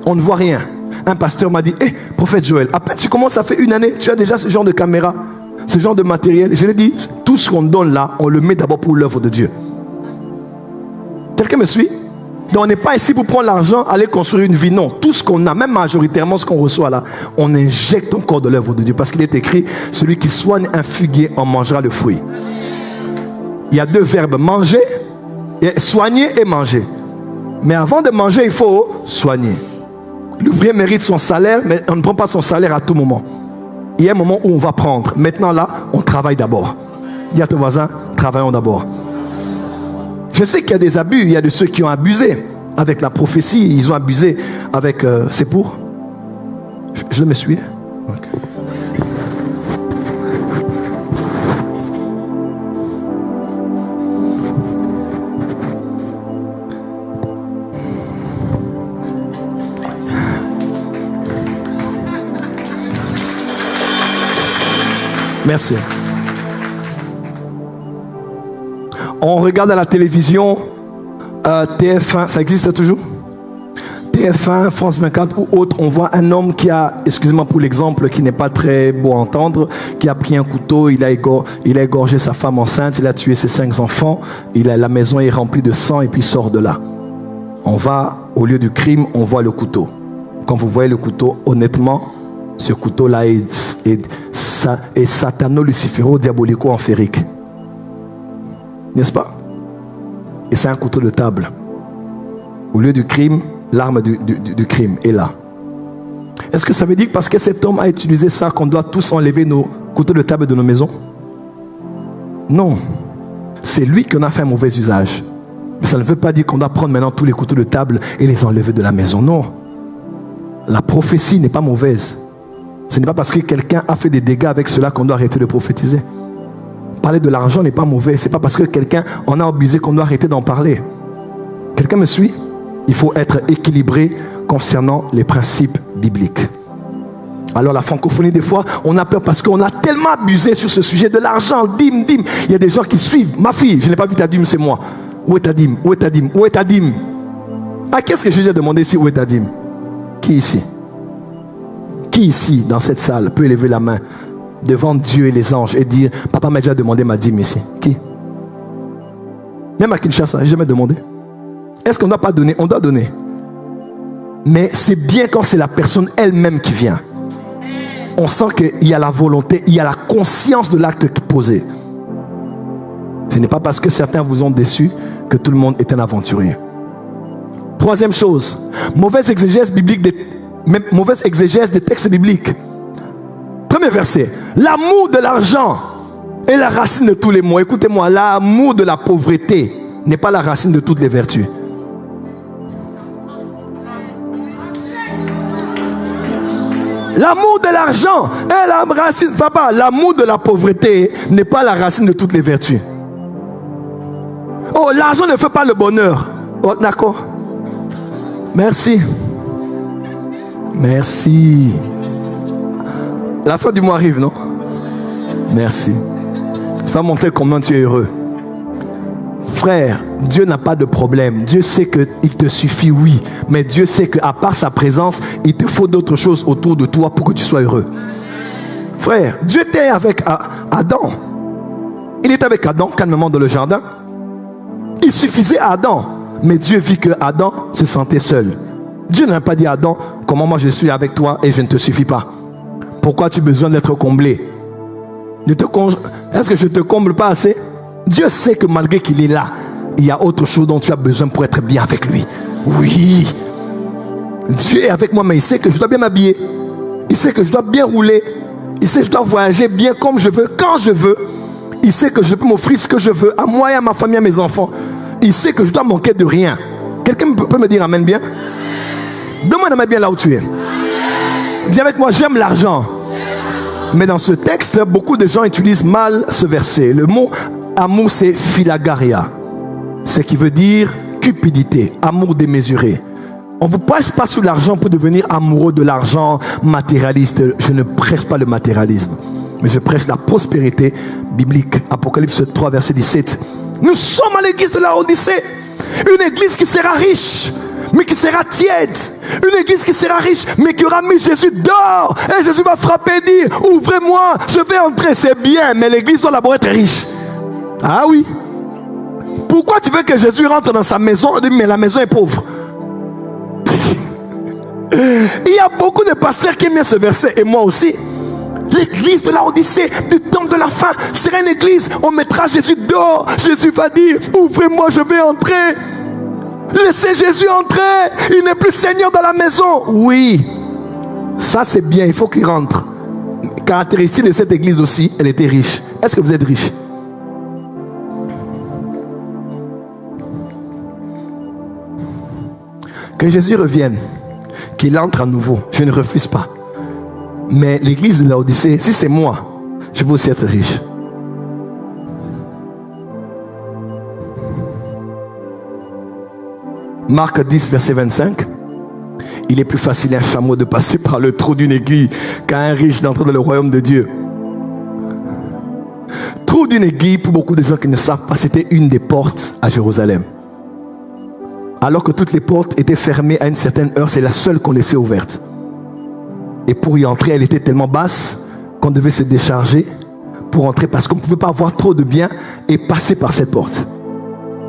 On ne voit rien. Un pasteur m'a dit, prophète Joël, à peine tu commences, ça fait 1 année, tu as déjà ce genre de caméra, ce genre de matériel. Je lui ai dit, tout ce qu'on donne là, on le met d'abord pour l'œuvre de Dieu. Quelqu'un me suit? Donc on n'est pas ici pour prendre l'argent, aller construire une vie. Non, tout ce qu'on a, même majoritairement ce qu'on reçoit là, on injecte encore de l'œuvre de Dieu. Parce qu'il est écrit, celui qui soigne un figuier en mangera le fruit. Il y a 2 verbes, manger, soigner et manger. Mais avant de manger, il faut soigner. L'ouvrier mérite son salaire, mais on ne prend pas son salaire à tout moment. Il y a un moment où on va prendre. Maintenant là, on travaille d'abord. Dis à ton voisin, travaillons d'abord. Je sais qu'il y a des abus, il y a de ceux qui ont abusé avec la prophétie, ils ont abusé avec... c'est pour? Je me suis. Okay. Merci. On regarde à la télévision TF1, ça existe toujours? TF1, France 24 ou autre, on voit un homme qui a, excusez-moi pour l'exemple qui n'est pas très beau à entendre, qui a pris un couteau, il a égorgé sa femme enceinte, il a tué ses 5 enfants, la maison est remplie de sang et puis il sort de là. On va au lieu du crime, on voit le couteau. Quand vous voyez le couteau, honnêtement, ce couteau-là est satano-luciféro-diabolico-enférique. N'est-ce pas? Et c'est un couteau de table. Au lieu du crime, l'arme du crime est là. Est-ce que ça veut dire que parce que cet homme a utilisé ça, qu'on doit tous enlever nos couteaux de table de nos maisons? Non. C'est lui qui en a fait un mauvais usage. Mais ça ne veut pas dire qu'on doit prendre maintenant tous les couteaux de table et les enlever de la maison. Non. La prophétie n'est pas mauvaise. Ce n'est pas parce que quelqu'un a fait des dégâts avec cela qu'on doit arrêter de prophétiser. Parler de l'argent n'est pas mauvais. Ce n'est pas parce que quelqu'un en a abusé qu'on doit arrêter d'en parler. Quelqu'un me suit? Il faut être équilibré concernant les principes bibliques. Alors la francophonie, des fois, on a peur parce qu'on a tellement abusé sur ce sujet de l'argent, dîme. Il y a des gens qui suivent. Ma fille, je n'ai pas vu ta dîme, c'est moi. Où est ta dîme? Où est ta dîme? Où est ta dîme? Ah, qu'est-ce que Jésus a demandé ici? Où est ta dîme? Qui ici? Qui ici, dans cette salle, peut élever la main devant Dieu et les anges et dire, papa m'a déjà demandé ma dîme ici? Qui? Même à Kinshasa, j'ai jamais demandé. Est-ce qu'on ne doit pas donner? On doit donner. Mais c'est bien quand c'est la personne elle-même qui vient. On sent qu'il y a la volonté, il y a la conscience de l'acte posé. Ce n'est pas parce que certains vous ont déçu que tout le monde est un aventurier. Troisième chose, mauvaise exégèse des textes bibliques. Premier verset, l'amour de l'argent est la racine de tous les maux. Écoutez-moi, l'amour de la pauvreté n'est pas la racine de toutes les vertus. L'amour de l'argent est la racine. Papa, l'amour de la pauvreté n'est pas la racine de toutes les vertus. Oh, l'argent ne fait pas le bonheur. Oh, d'accord. Merci. Merci. La fin du mois arrive, non? Merci. Tu vas montrer combien tu es heureux. Frère, Dieu n'a pas de problème. Dieu sait qu'il te suffit, oui. Mais Dieu sait qu'à part sa présence, il te faut d'autres choses autour de toi pour que tu sois heureux. Frère, Dieu était avec Adam. Il était avec Adam calmement dans le jardin. Il suffisait à Adam. Mais Dieu vit que Adam se sentait seul. Dieu n'a pas dit à Adam, comment moi je suis avec toi et je ne te suffis pas. Pourquoi tu as besoin d'être comblé? Est-ce que je ne te comble pas assez? Dieu sait que malgré qu'il est là, il y a autre chose dont tu as besoin pour être bien avec lui. Oui. Dieu est avec moi, mais il sait que je dois bien m'habiller. Il sait que je dois bien rouler. Il sait que je dois voyager bien comme je veux, quand je veux. Il sait que je peux m'offrir ce que je veux, à moi et à ma famille, à mes enfants. Il sait que je dois manquer de rien. Quelqu'un peut me dire amen bien? Donne-moi un amen bien là où tu es. Dis avec moi, j'aime l'argent. Mais dans ce texte, beaucoup de gens utilisent mal ce verset. Le mot amour, c'est philagaria. Ce qui veut dire cupidité, amour démesuré. On ne vous presse pas sur l'argent pour devenir amoureux de l'argent matérialiste. Je ne presse pas le matérialisme, mais je prêche la prospérité biblique. Apocalypse 3, verset 17. Nous sommes à l'église de la Odyssée. Une église qui sera riche, mais qui sera tiède. Une église qui sera riche, mais qui aura mis Jésus dehors. Et Jésus va frapper et dire, ouvrez-moi, je vais entrer. C'est bien, mais l'église doit d'abord être riche. Ah oui. Pourquoi tu veux que Jésus rentre dans sa maison? Mais la maison est pauvre. Il y a beaucoup de pasteurs qui aiment ce verset, et moi aussi. L'église de la Odyssée, du temps de la fin, sera une église. On mettra Jésus dehors. Jésus va dire, ouvrez-moi, je vais entrer. Laissez Jésus entrer. Il n'est plus Seigneur dans la maison. Oui, ça c'est bien, il faut qu'il rentre. Caractéristique de cette église aussi, elle était riche. Est-ce que vous êtes riche? Que Jésus revienne, qu'il entre à nouveau, je ne refuse pas. Mais l'église de la Odyssée, si c'est moi, je veux aussi être riche. Marc 10, verset 25. Il est plus facile à un chameau de passer par le trou d'une aiguille qu'à un riche d'entrer dans le royaume de Dieu. Trou d'une aiguille, pour beaucoup de gens qui ne savent pas, c'était une des portes à Jérusalem. Alors que toutes les portes étaient fermées à une certaine heure, c'est la seule qu'on laissait ouverte. Et pour y entrer, elle était tellement basse qu'on devait se décharger pour entrer parce qu'on ne pouvait pas avoir trop de biens et passer par cette porte.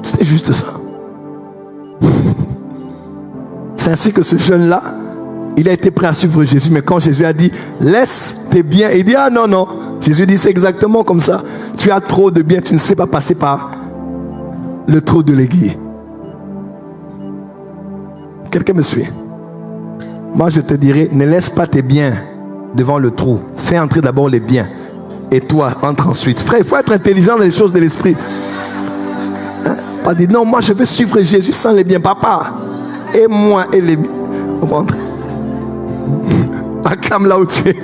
C'était juste ça. C'est ainsi que ce jeune-là, il a été prêt à suivre Jésus. Mais quand Jésus a dit, laisse tes biens, il dit, ah non, non. Jésus dit, c'est exactement comme ça. Tu as trop de biens, tu ne sais pas passer par le trou de l'aiguille. Quelqu'un me suit? Moi, je te dirais, ne laisse pas tes biens devant le trou. Fais entrer d'abord les biens. Et toi, entre ensuite. Frère, il faut être intelligent dans les choses de l'esprit. Hein? Pas dire, non, moi, je vais suivre Jésus sans les biens. Papa, et moi, et les biens. On va entrer. Acclame là où tu es.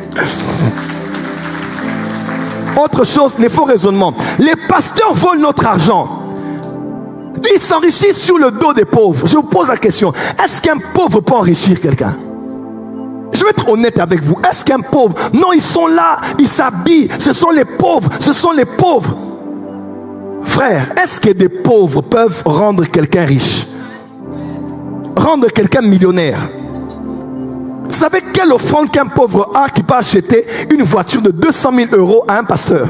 Autre chose, les faux raisonnements. Les pasteurs volent notre argent. Ils s'enrichissent sur le dos des pauvres. Je vous pose la question. Est-ce qu'un pauvre peut enrichir quelqu'un? Je vais être honnête avec vous. Est-ce qu'un pauvre... Non, ils sont là, ils s'habillent. Ce sont les pauvres. Ce sont les pauvres. Frère, est-ce que des pauvres peuvent rendre quelqu'un riche? Rendre quelqu'un millionnaire? Vous savez quelle offrande qu'un pauvre a qui peut acheter une voiture de 200 000 € à un pasteur?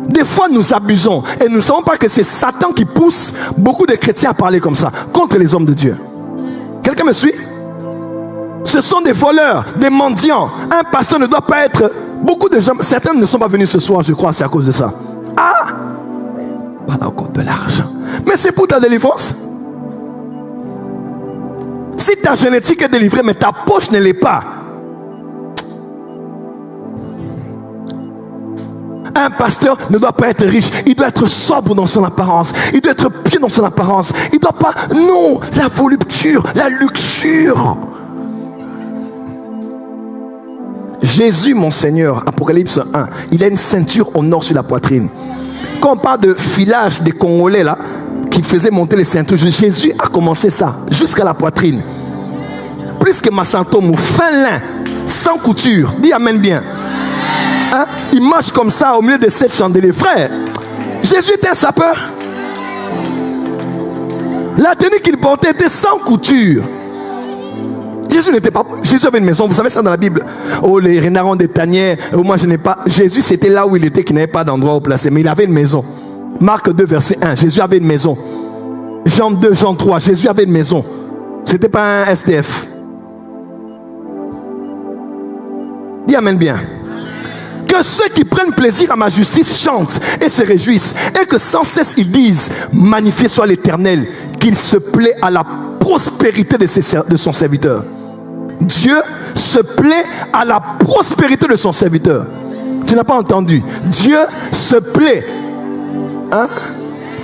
Des fois, nous abusons et nous ne savons pas que c'est Satan qui pousse beaucoup de chrétiens à parler comme ça, contre les hommes de Dieu. Quelqu'un me suit? Ce sont des voleurs, des mendiants. Un pasteur ne doit pas être... Beaucoup de gens, certains ne sont pas venus ce soir, je crois, c'est à cause de ça. Ah! Voilà encore de l'argent. Mais c'est pour ta délivrance. Si ta génétique est délivrée, mais ta poche ne l'est pas. Un pasteur ne doit pas être riche. Il doit être sobre dans son apparence. Il doit être pieux dans son apparence. Il ne doit pas... Non, la volupture, la luxure. Jésus, mon Seigneur, Apocalypse 1, il a une ceinture au nord sur la poitrine. Quand on parle de filage des Congolais là, qui faisaient monter les ceintures, Jésus a commencé ça, jusqu'à la poitrine. Plus que Massantomo, fin lin, sans couture. Dis amen bien. Hein? Il marche comme ça au milieu de 7 chandeliers. Frère, Jésus était un sapeur. La tenue qu'il portait était sans couture. Jésus n'était pas... Jésus avait une maison, vous savez ça dans la Bible. Oh, les renards des tanières, oh, moi je n'ai pas... Jésus c'était là où il était, qu'il n'avait pas d'endroit où placer, mais il avait une maison. Marc 2 verset 1, Jésus avait une maison. Jean 2, Jean 3, Jésus avait une maison. C'était pas un SDF. Dis amen bien. Que ceux qui prennent plaisir à ma justice chantent et se réjouissent, et que sans cesse ils disent, magnifié soit l'Éternel, qu'il se plaît à la prospérité de son serviteur. Dieu se plaît à la prospérité de son serviteur. Tu n'as pas entendu? Dieu se plaît. Hein?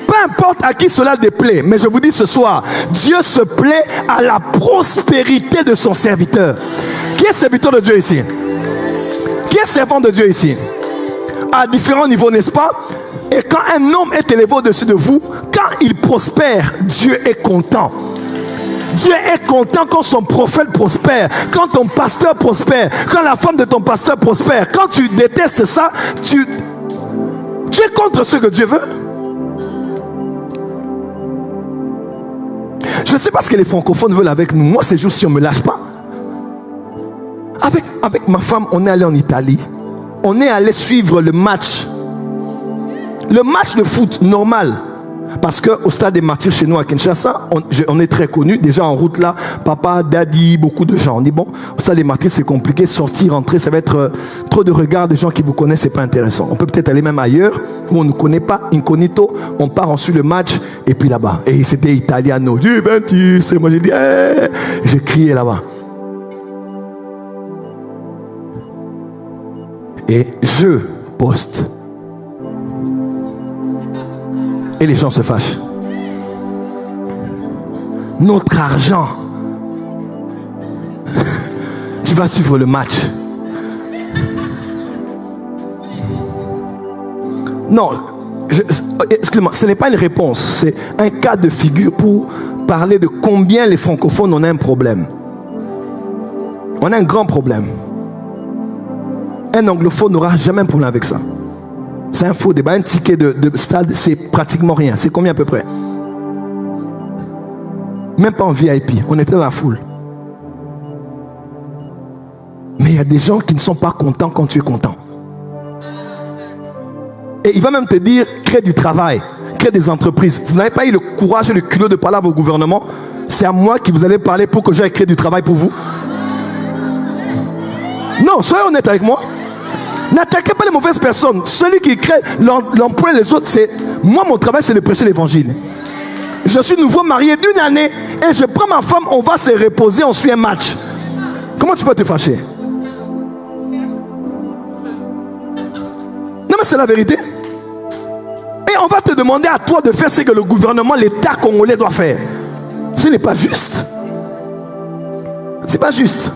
Peu importe à qui cela déplaît, mais je vous dis ce soir, Dieu se plaît à la prospérité de son serviteur. Qui est serviteur de Dieu ici? Qui est servant de Dieu ici? À différents niveaux, n'est-ce pas? Et quand un homme est élevé au-dessus de vous, quand il prospère, Dieu est content. Dieu est content quand son prophète prospère, quand ton pasteur prospère, quand la femme de ton pasteur prospère. Quand tu détestes ça, tu es contre ce que Dieu veut. Je ne sais pas ce que les francophones veulent avec nous. Moi, ces jours-ci, on ne me lâche pas. Avec ma femme, on est allé en Italie. On est allé suivre le match. Le match de foot normal. Parce qu'au stade des martyrs chez nous à Kinshasa, on est très connus. Déjà en route là, papa, daddy, beaucoup de gens. On dit bon, au stade des martyrs c'est compliqué, sortir, rentrer, ça va être trop de regards des gens qui vous connaissent, c'est pas intéressant. On peut peut-être aller même ailleurs où on ne connaît pas, incognito, on part ensuite le match et puis là-bas. Et c'était Italiano, Juventus. Et moi j'ai dit, j'ai crié là-bas. Et je poste. Et les gens se fâchent. Notre argent. Tu vas suivre le match. Non, excuse-moi, ce n'est pas une réponse. C'est un cas de figure pour parler de combien les francophones ont un problème. On a un grand problème. Un anglophone n'aura jamais un problème avec ça. C'est un faux débat. Un ticket de stade, c'est pratiquement rien. C'est combien à peu près? Même pas en VIP. On était dans la foule. Mais il y a des gens qui ne sont pas contents quand tu es content. Et il va même te dire, crée du travail, crée des entreprises. Vous n'avez pas eu le courage et le culot de parler à vos gouvernements. C'est à moi qui vous allez parler pour que j'aille créer du travail pour vous. Non, soyez honnête avec moi. N'attaquez pas les mauvaises personnes. Celui qui crée l'emploi les autres, c'est... Moi, mon travail, c'est de prêcher l'évangile. Je suis nouveau marié d'une année et je prends ma femme, on va se reposer, on suit un match. Comment tu peux te fâcher? Non, mais c'est la vérité. Et on va te demander à toi de faire ce que le gouvernement, l'État congolais doit faire. Ce n'est pas juste. C'est pas juste.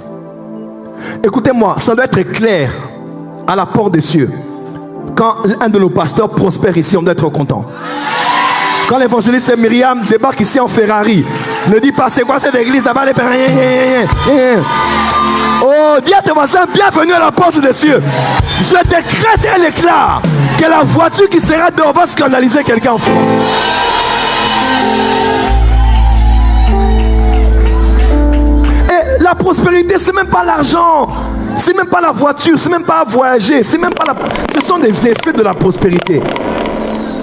Écoutez-moi, ça doit être clair à la porte des cieux. Quand un de nos pasteurs prospère ici, on doit être content. Quand l'évangéliste Myriam débarque ici en Ferrari, ne dis pas c'est quoi cette église là-bas. Oh, dis à tes voisins, bienvenue à la porte des cieux. Je décrète et l'éclat que la voiture qui sera dehors va scandaliser quelqu'un en France. Et la prospérité, c'est même pas l'argent. C'est même pas la voiture, c'est même pas voyager, c'est même pas la... Ce sont des effets de la prospérité.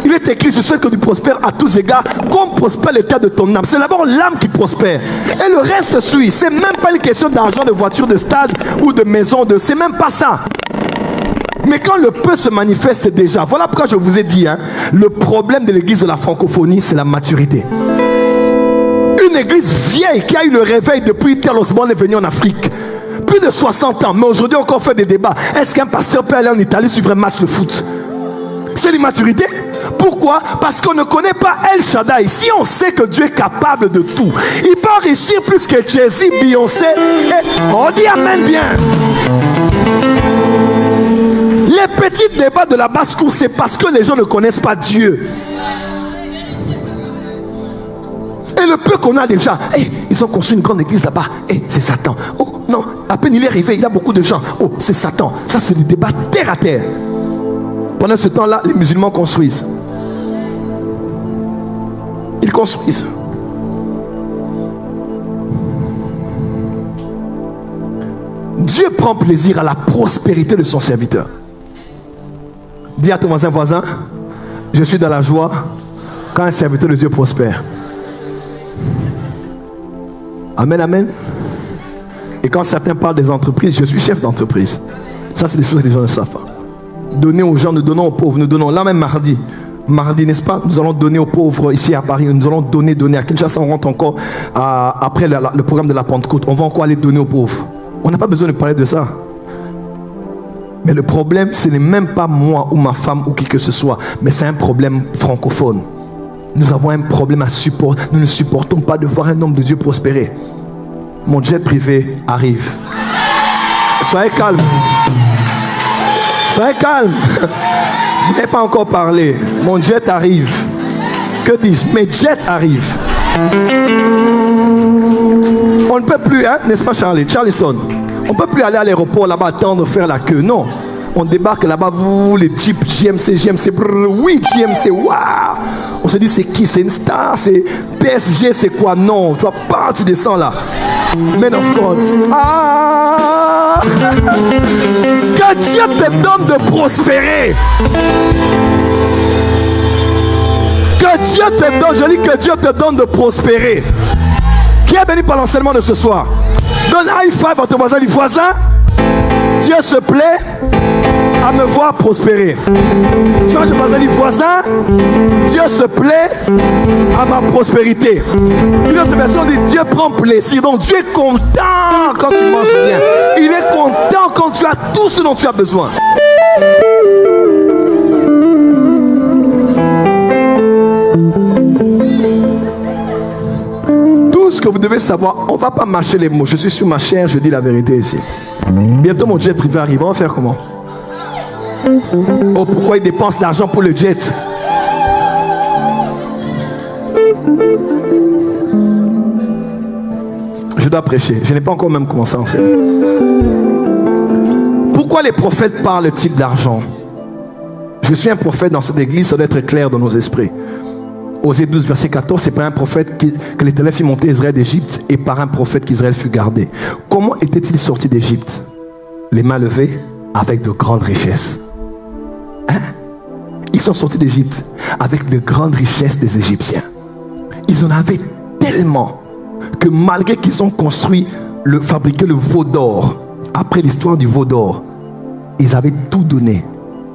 Il est écrit, je sais que tu prospères à tous égards, comme prospère l'état de ton âme. C'est d'abord l'âme qui prospère. Et le reste suit. C'est même pas une question d'argent, de voiture, de stade ou de maison. C'est même pas ça. Mais quand le peu se manifeste déjà, voilà pourquoi je vous ai dit, le problème de l'église de la francophonie, c'est la maturité. Une église vieille qui a eu le réveil depuis Tel Osborne est venu en Afrique. Plus de 60 ans, mais aujourd'hui encore fait des débats. Est-ce qu'un pasteur peut aller en Italie suivre un match de foot? C'est l'immaturité. Pourquoi? Parce qu'on ne connaît pas El Shaddai. Si on sait que Dieu est capable de tout, il peut enrichir plus que Jay-Z, Beyoncé et... On dit amen bien. Les petits débats de la basse-cour, c'est parce que les gens ne connaissent pas Dieu. Et le peu qu'on a déjà, ils ont construit une grande église là-bas. C'est Satan. Oh non, à peine il est arrivé, il y a beaucoup de gens. Oh, c'est Satan. Ça, c'est du débat terre à terre. Pendant ce temps-là, les musulmans construisent. Ils construisent. Dieu prend plaisir à la prospérité de son serviteur. Dis à ton voisin, je suis dans la joie quand un serviteur de Dieu prospère. Amen, amen. Et quand certains parlent des entreprises, je suis chef d'entreprise. Ça, c'est des choses que les gens ne savent pas. Donner aux gens, nous donnons aux pauvres, nous donnons. Là même mardi, n'est-ce pas? Nous allons donner aux pauvres ici à Paris. Nous allons donner à Kinshasa. On rentre encore après le programme de la Pentecôte. On va encore aller donner aux pauvres. On n'a pas besoin de parler de ça. Mais le problème, ce n'est même pas moi ou ma femme ou qui que ce soit, mais c'est un problème francophone. Nous avons un problème à supporter. Nous ne supportons pas de voir un homme de Dieu prospérer. Mon jet privé arrive. Soyez calme. Soyez calme. Je n'ai pas encore parlé. Mon jet arrive. Que dis-je? Mes jets arrivent. On ne peut plus, n'est-ce pas Charleston? On ne peut plus aller à l'aéroport là-bas attendre, faire la queue. Non. On débarque là-bas, vous, les Jeeps, GMC, oui, GMC, waouh. On se dit, c'est qui? C'est une star, c'est PSG, c'est quoi? Non, tu vois pas, tu descends là. Men of God. Ah! Que Dieu te donne de prospérer. Que Dieu te donne, je dis que Dieu te donne de prospérer. Qui est béni par l'enseignement de ce soir? Donne high five à ton voisin, du voisin. Dieu se plaît à me voir prospérer. Change de voisin, du voisin. Dieu se plaît à ma prospérité. Une autre version dit Dieu prend plaisir. Donc Dieu est content quand tu manges bien. Il est content quand tu as tout ce dont tu as besoin. Tout ce que vous devez savoir, on ne va pas mâcher les mots. Je suis sur ma chair, je dis la vérité ici. Bientôt mon jet privé arrive. On va faire comment? Oh, pourquoi il dépense l'argent pour le jet? Je dois prêcher. Je n'ai pas encore même commencé à enseigner. Pourquoi les prophètes parlent-ils d'argent? Je suis un prophète dans cette église, ça doit être clair dans nos esprits. Osée 12, verset 14, c'est par un prophète que l'Éternel fit monter Israël d'Égypte et par un prophète qu'Israël fut gardé. Comment était-il sorti d'Égypte? Les mains levées avec de grandes richesses. Ils sont sortis d'Égypte avec de grandes richesses des Égyptiens. Ils en avaient tellement que malgré qu'ils ont fabriqué le veau d'or, après l'histoire du veau d'or, ils avaient tout donné.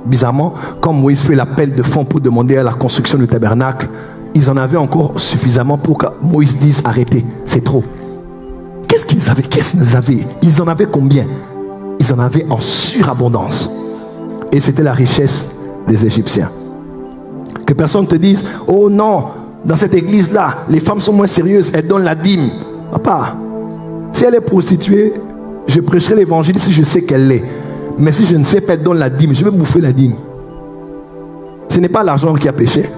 Bizarrement, quand Moïse fait l'appel de fonds pour demander à la construction du tabernacle, ils en avaient encore suffisamment pour que Moïse dise arrêtez, c'est trop. Qu'est-ce qu'ils avaient? Ils en avaient combien? Ils en avaient en surabondance. Et c'était la richesse des Égyptiens. Que personne ne te dise oh non, dans cette église-là, les femmes sont moins sérieuses, elles donnent la dîme. Papa, si elle est prostituée, je prêcherai l'évangile si je sais qu'elle l'est. Mais si je ne sais pas, elle donne la dîme, je vais bouffer la dîme. Ce n'est pas l'argent qui a péché.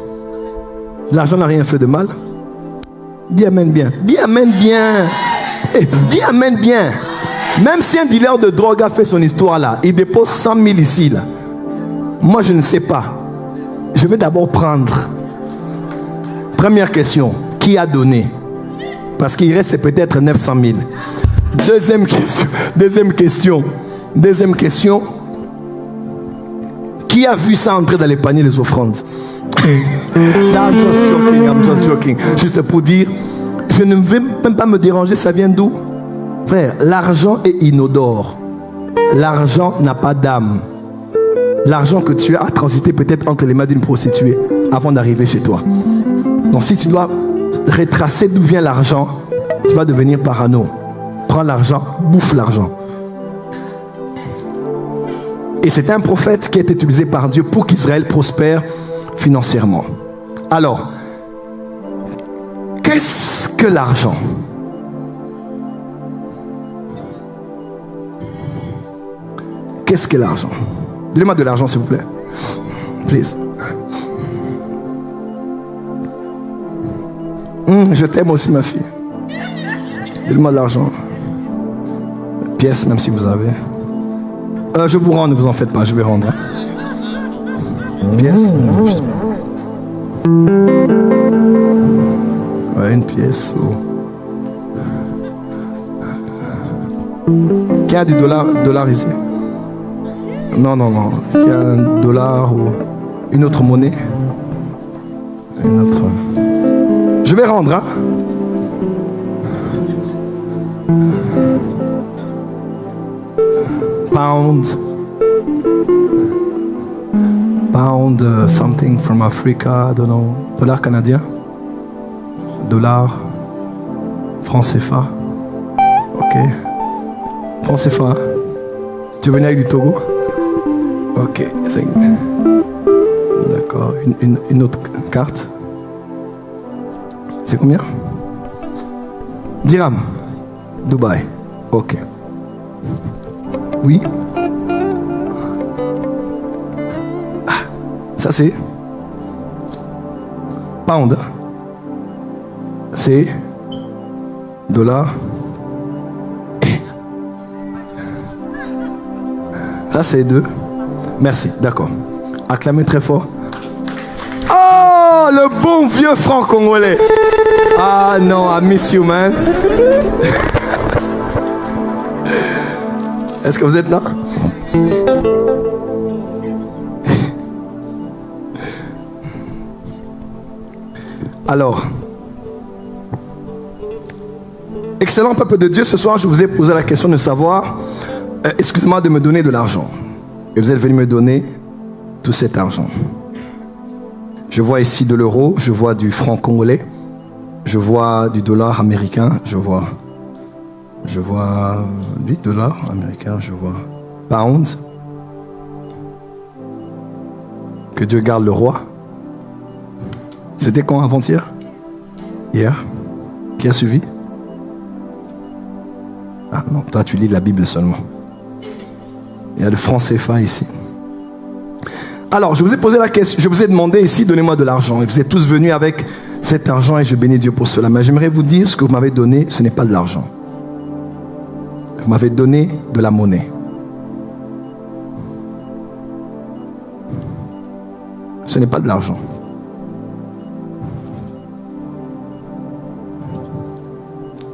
L'argent n'a rien fait de mal. Dis amen bien. Dis amen bien. Dis amen bien. Même si un dealer de drogue a fait son histoire là, il dépose 100 000 ici là. Moi je ne sais pas. Je vais d'abord prendre. Première question. Qui a donné? Parce qu'il reste peut-être 900 000. Deuxième question. Deuxième question. Qui a vu ça entrer dans les paniers des offrandes? I'm just joking. Juste pour dire, je ne vais même pas me déranger, ça vient d'où? Frère, l'argent est inodore. L'argent n'a pas d'âme. L'argent que tu as a transité peut-être entre les mains d'une prostituée avant d'arriver chez toi. Donc si tu dois retracer d'où vient l'argent, tu vas devenir parano. Prends l'argent, bouffe l'argent. Et c'est un prophète qui a été utilisé par Dieu pour qu'Israël prospère financièrement. Alors, qu'est-ce que l'argent? Qu'est-ce que l'argent? Donnez-moi de l'argent, s'il vous plaît. Please. Je t'aime aussi, ma fille. Donnez-moi de l'argent. Pièce, même si vous avez. Je vous rends, ne vous en faites pas, je vais rendre. Pièce. Ouais, une pièce. Qui a du dollar ici? Non. Qui a un dollar ou une autre monnaie? Une autre. Je vais rendre, hein? Pound, something from Africa, I don't know. Dollar canadien? Dollar, franc CFA. Ok. Franc CFA. Tu venais avec du Togo? Ok. D'accord. Une autre carte. C'est combien? Dirham. Dubaï. Ok. Oui. Ça c'est pound. C'est dollar. Là c'est 2. Merci, d'accord. Acclamez très fort. Oh, le bon vieux franc congolais. Ah non, I miss you, man. Est-ce que vous êtes là? Alors, excellent peuple de Dieu, ce soir je vous ai posé la question de savoir, excusez-moi de me donner de l'argent. Et vous êtes venu me donner tout cet argent. Je vois ici de l'euro, je vois du franc congolais, je vois du dollar américain, je vois du dollar américain, je vois pound. Que Dieu garde le roi. C'était quand, avant-hier? Hier? Qui a suivi? Ah non, toi tu lis la Bible seulement. Il y a le franc CFA ici. Alors, je vous ai posé la question, je vous ai demandé ici, donnez-moi de l'argent. Et vous êtes tous venus avec cet argent et je bénis Dieu pour cela. Mais j'aimerais vous dire, ce que vous m'avez donné, ce n'est pas de l'argent. Vous m'avez donné de la monnaie. Ce n'est pas de l'argent.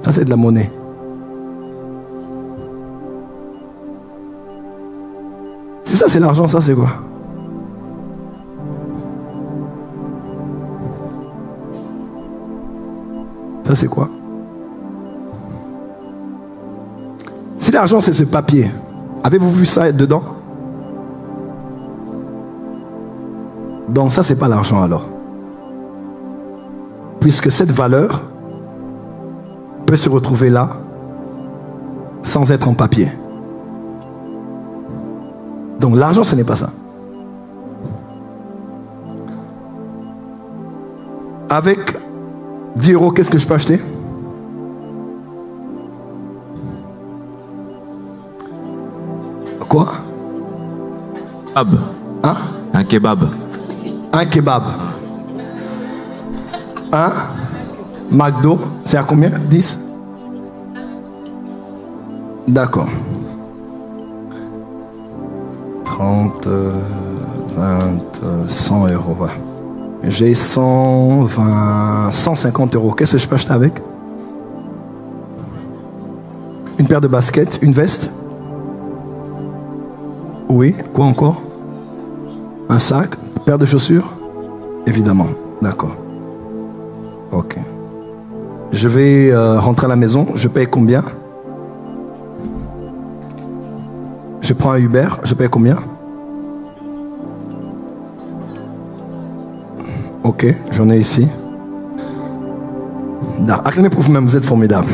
Ça, c'est de la monnaie. Si ça, c'est l'argent, ça, c'est quoi? Ça, c'est quoi? Si l'argent, c'est ce papier, avez-vous vu ça dedans? Donc ça, c'est pas l'argent alors. Puisque cette valeur peut se retrouver là sans être en papier. Donc l'argent, ce n'est pas ça. Avec 10 euros, qu'est-ce que je peux acheter? Quoi? Kebab. Hein? Un kebab. Un kebab. Un McDo, c'est à combien? 10? D'accord. 30, 20, 100 euros. Ouais. J'ai 120, 150 euros. Qu'est-ce que je peux acheter avec? Une paire de baskets, une veste? Oui. Quoi encore? Un sac? Paire de chaussures? Évidemment. D'accord. Ok. Je vais rentrer à la maison. Je paye combien? Je prends un Uber. Je paye combien? Ok, j'en ai ici. Acclamez pour vous-même, vous êtes formidable.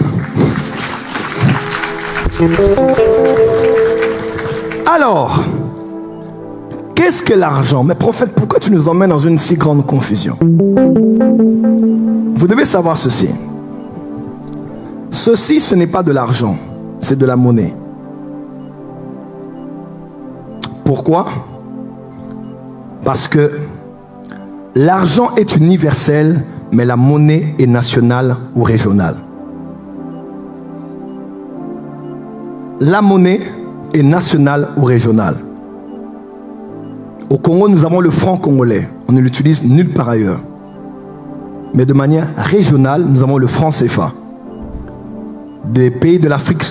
Alors, qu'est-ce que l'argent? Mais prophète, pourquoi tu nous emmènes dans une si grande confusion? Vous devez savoir ceci. Ceci, ce n'est pas de l'argent, c'est de la monnaie. Pourquoi? Parce que l'argent est universel, mais la monnaie est nationale ou régionale. La monnaie est nationale ou régionale. Au Congo, nous avons le franc congolais. On ne l'utilise nulle part ailleurs. Mais de manière régionale, nous avons le franc CFA. Des pays de l'Afrique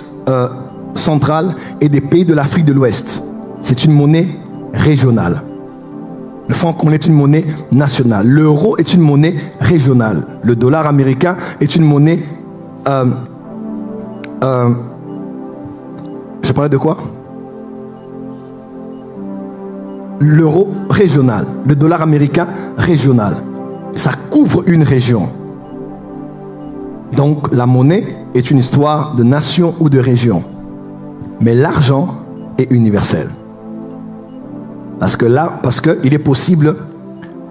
centrale et des pays de l'Afrique de l'Ouest. C'est une monnaie régionale. Le franc congolais est une monnaie nationale. L'euro est une monnaie régionale. Le dollar américain est une monnaie... je parlais de quoi? L'euro régional. Le dollar américain régional. Ça couvre une région. Donc la monnaie est une histoire de nation ou de région. Mais l'argent est universel. Parce qu'il est possible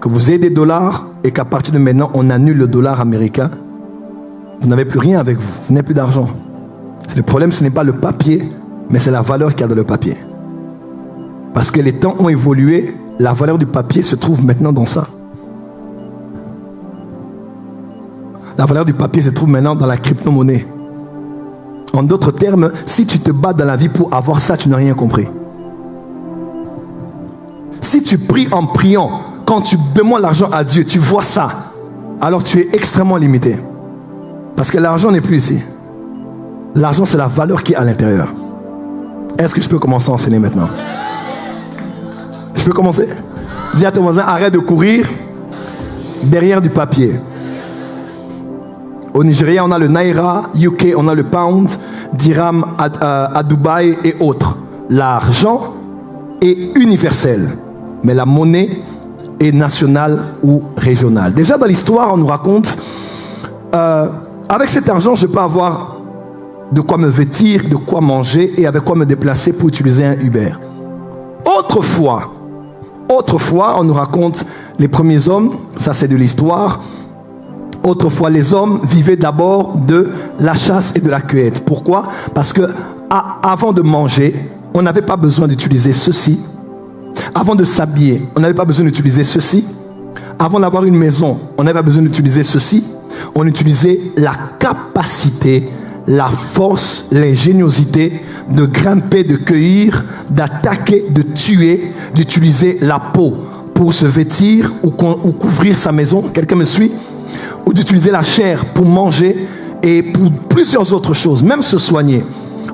que vous ayez des dollars et qu'à partir de maintenant, on annule le dollar américain. Vous n'avez plus rien avec vous. Vous n'avez plus d'argent. Le problème, ce n'est pas le papier, mais c'est la valeur qu'il y a dans le papier. Parce que les temps ont évolué, la valeur du papier se trouve maintenant dans ça. La valeur du papier se trouve maintenant dans la crypto-monnaie. En d'autres termes, si tu te bats dans la vie pour avoir ça, tu n'as rien compris. Si tu pries en priant, quand tu demandes l'argent à Dieu, tu vois ça, alors tu es extrêmement limité. Parce que l'argent n'est plus ici. L'argent, c'est la valeur qui est à l'intérieur. Est-ce que je peux commencer à enseigner maintenant? Je peux commencer? Dis à ton voisin, arrête de courir derrière du papier. Au Nigeria, on a le Naira, UK, on a le Pound, Dirham à Dubaï et autres. L'argent est universel, mais la monnaie est nationale ou régionale. Déjà dans l'histoire, on nous raconte, avec cet argent, je peux avoir de quoi me vêtir, de quoi manger et avec quoi me déplacer pour utiliser un Uber. Autrefois, on nous raconte les premiers hommes, ça c'est de l'histoire. Autrefois, les hommes vivaient d'abord de la chasse et de la cueillette. Pourquoi? Parce que avant de manger, on n'avait pas besoin d'utiliser ceci. Avant de s'habiller, on n'avait pas besoin d'utiliser ceci. Avant d'avoir une maison, on n'avait pas besoin d'utiliser ceci. On utilisait la capacité, la force, l'ingéniosité de grimper, de cueillir, d'attaquer, de tuer, d'utiliser la peau pour se vêtir ou couvrir sa maison. Quelqu'un me suit? Ou d'utiliser la chair pour manger et pour plusieurs autres choses, même se soigner.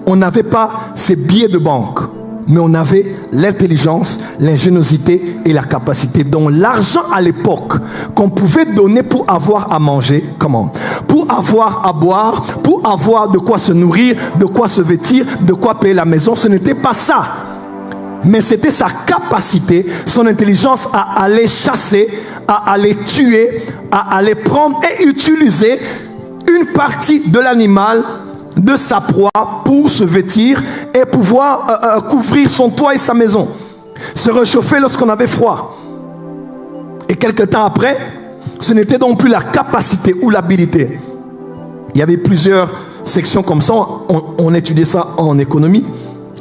On n'avait pas ces billets de banque, mais on avait l'intelligence, l'ingéniosité et la capacité. Donc l'argent à l'époque qu'on pouvait donner pour avoir à manger, comment? Pour avoir à boire, pour avoir de quoi se nourrir, de quoi se vêtir, de quoi payer la maison, ce n'était pas ça. Mais c'était sa capacité, son intelligence à aller chasser, à aller tuer, à aller prendre et utiliser une partie de l'animal, de sa proie, pour se vêtir et pouvoir couvrir son toit et sa maison. Se réchauffer lorsqu'on avait froid. Et quelque temps après, ce n'était donc plus la capacité ou l'habilité. Il y avait plusieurs sections comme ça, on étudiait ça en économie.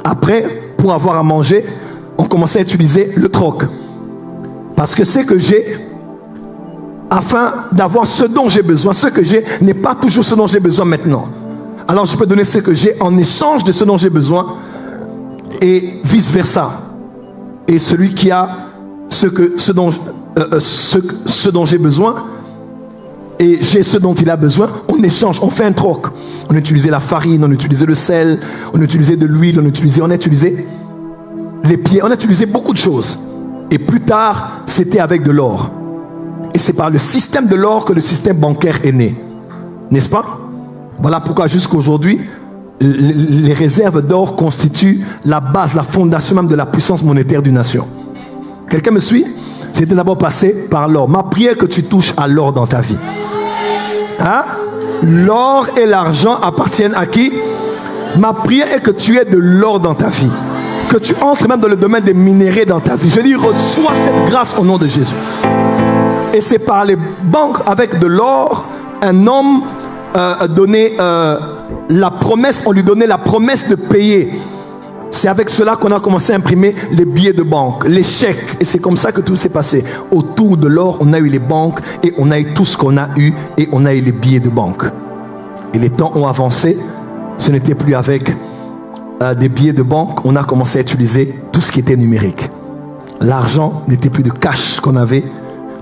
Après, pour avoir à manger, on commençait à utiliser le troc. Parce que ce que j'ai, afin d'avoir ce dont j'ai besoin, ce que j'ai n'est pas toujours ce dont j'ai besoin maintenant. Alors je peux donner ce que j'ai en échange de ce dont j'ai besoin et vice versa. Et celui qui a ce dont j'ai besoin et j'ai ce dont il a besoin, on échange, on fait un troc. On utilisait la farine, on utilisait le sel, on utilisait de l'huile, on utilisait les pieds, on a utilisé beaucoup de choses. Et plus tard, c'était avec de l'or. Et c'est par le système de l'or que le système bancaire est né. N'est-ce pas? Voilà pourquoi jusqu'à aujourd'hui, les réserves d'or constituent la base, la fondation même de la puissance monétaire d'une nation. Quelqu'un me suit? C'était d'abord passé par l'or. Ma prière que tu touches à l'or dans ta vie. Hein? L'or et l'argent appartiennent à qui? Ma prière est que tu aies de l'or dans ta vie. Que tu entres même dans le domaine des minéraux dans ta vie. Je dis, reçois cette grâce au nom de Jésus. Et c'est par les banques avec de l'or, un homme donné la promesse, on lui donnait la promesse de payer. C'est avec cela qu'on a commencé à imprimer les billets de banque, les chèques. Et c'est comme ça que tout s'est passé. Autour de l'or, on a eu les banques et on a eu tout ce qu'on a eu et on a eu les billets de banque. Et les temps ont avancé. Ce n'était plus avec des billets de banque. On a commencé à utiliser tout ce qui était numérique. L'argent n'était plus de cash qu'on avait,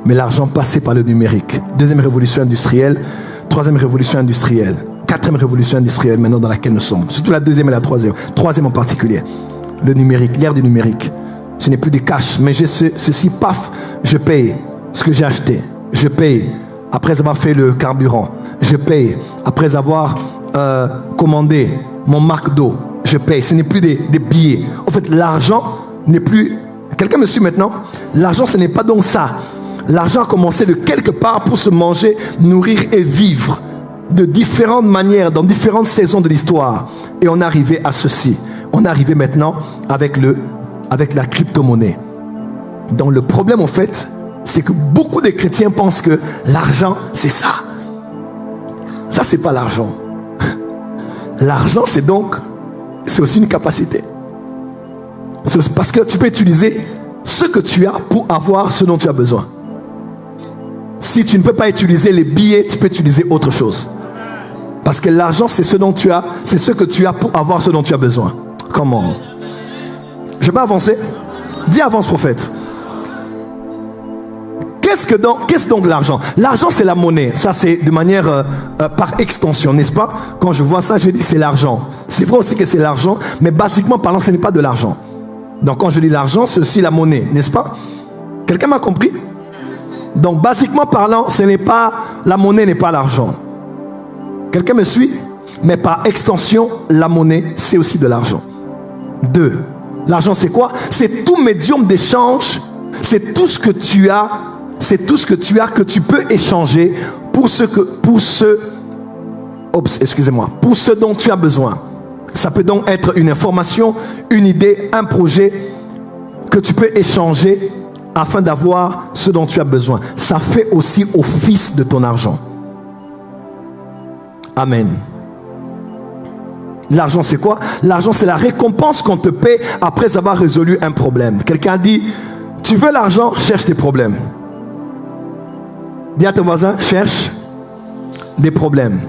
mais l'argent passait par le numérique. Deuxième révolution industrielle, troisième révolution industrielle. Quatrième révolution industrielle maintenant dans laquelle nous sommes. Surtout la deuxième et la troisième. Troisième en particulier. Le numérique, l'ère du numérique. Ce n'est plus des cash, mais j'ai ceci, paf, je paye ce que j'ai acheté. Je paye après avoir fait le carburant. Je paye après avoir commandé mon marque d'eau. Je paye. Ce n'est plus des billets. En fait, l'argent n'est plus... Quelqu'un me suit maintenant? L'argent, ce n'est pas donc ça. L'argent a commencé de quelque part pour se manger, nourrir et vivre. De différentes manières, dans différentes saisons de l'histoire. Et on est arrivé à ceci. On est arrivé maintenant avec la crypto-monnaie. Donc le problème en fait, c'est que beaucoup de chrétiens pensent que l'argent, c'est ça. Ça, c'est pas l'argent. L'argent, c'est aussi une capacité. C'est parce que tu peux utiliser ce que tu as pour avoir ce dont tu as besoin. Si tu ne peux pas utiliser les billets, tu peux utiliser autre chose. Parce que l'argent, c'est ce dont tu as, c'est ce que tu as pour avoir ce dont tu as besoin. Comment? Je vais avancer. Dis avance, prophète. Qu'est-ce donc l'argent? L'argent, c'est la monnaie. Ça, c'est de manière par extension, n'est-ce pas? Quand je vois ça, je dis c'est l'argent. C'est vrai aussi que c'est l'argent, mais basiquement parlant, ce n'est pas de l'argent. Donc quand je dis l'argent, c'est aussi la monnaie, n'est-ce pas? Quelqu'un m'a compris? Donc basiquement parlant, ce n'est pas la monnaie, n'est pas l'argent. Quelqu'un me suit? Mais par extension, la monnaie, c'est aussi de l'argent. 2. L'argent, c'est quoi? C'est tout médium d'échange. C'est tout ce que tu as. C'est tout ce que tu as que tu peux échanger pour ce dont tu as besoin. Ça peut donc être une information, une idée, un projet que tu peux échanger afin d'avoir ce dont tu as besoin. Ça fait aussi office de ton argent. Amen. L'argent, c'est quoi? L'argent, c'est la récompense qu'on te paie après avoir résolu un problème. Quelqu'un dit, tu veux l'argent, cherche tes problèmes. Dis à ton voisin, cherche des problèmes.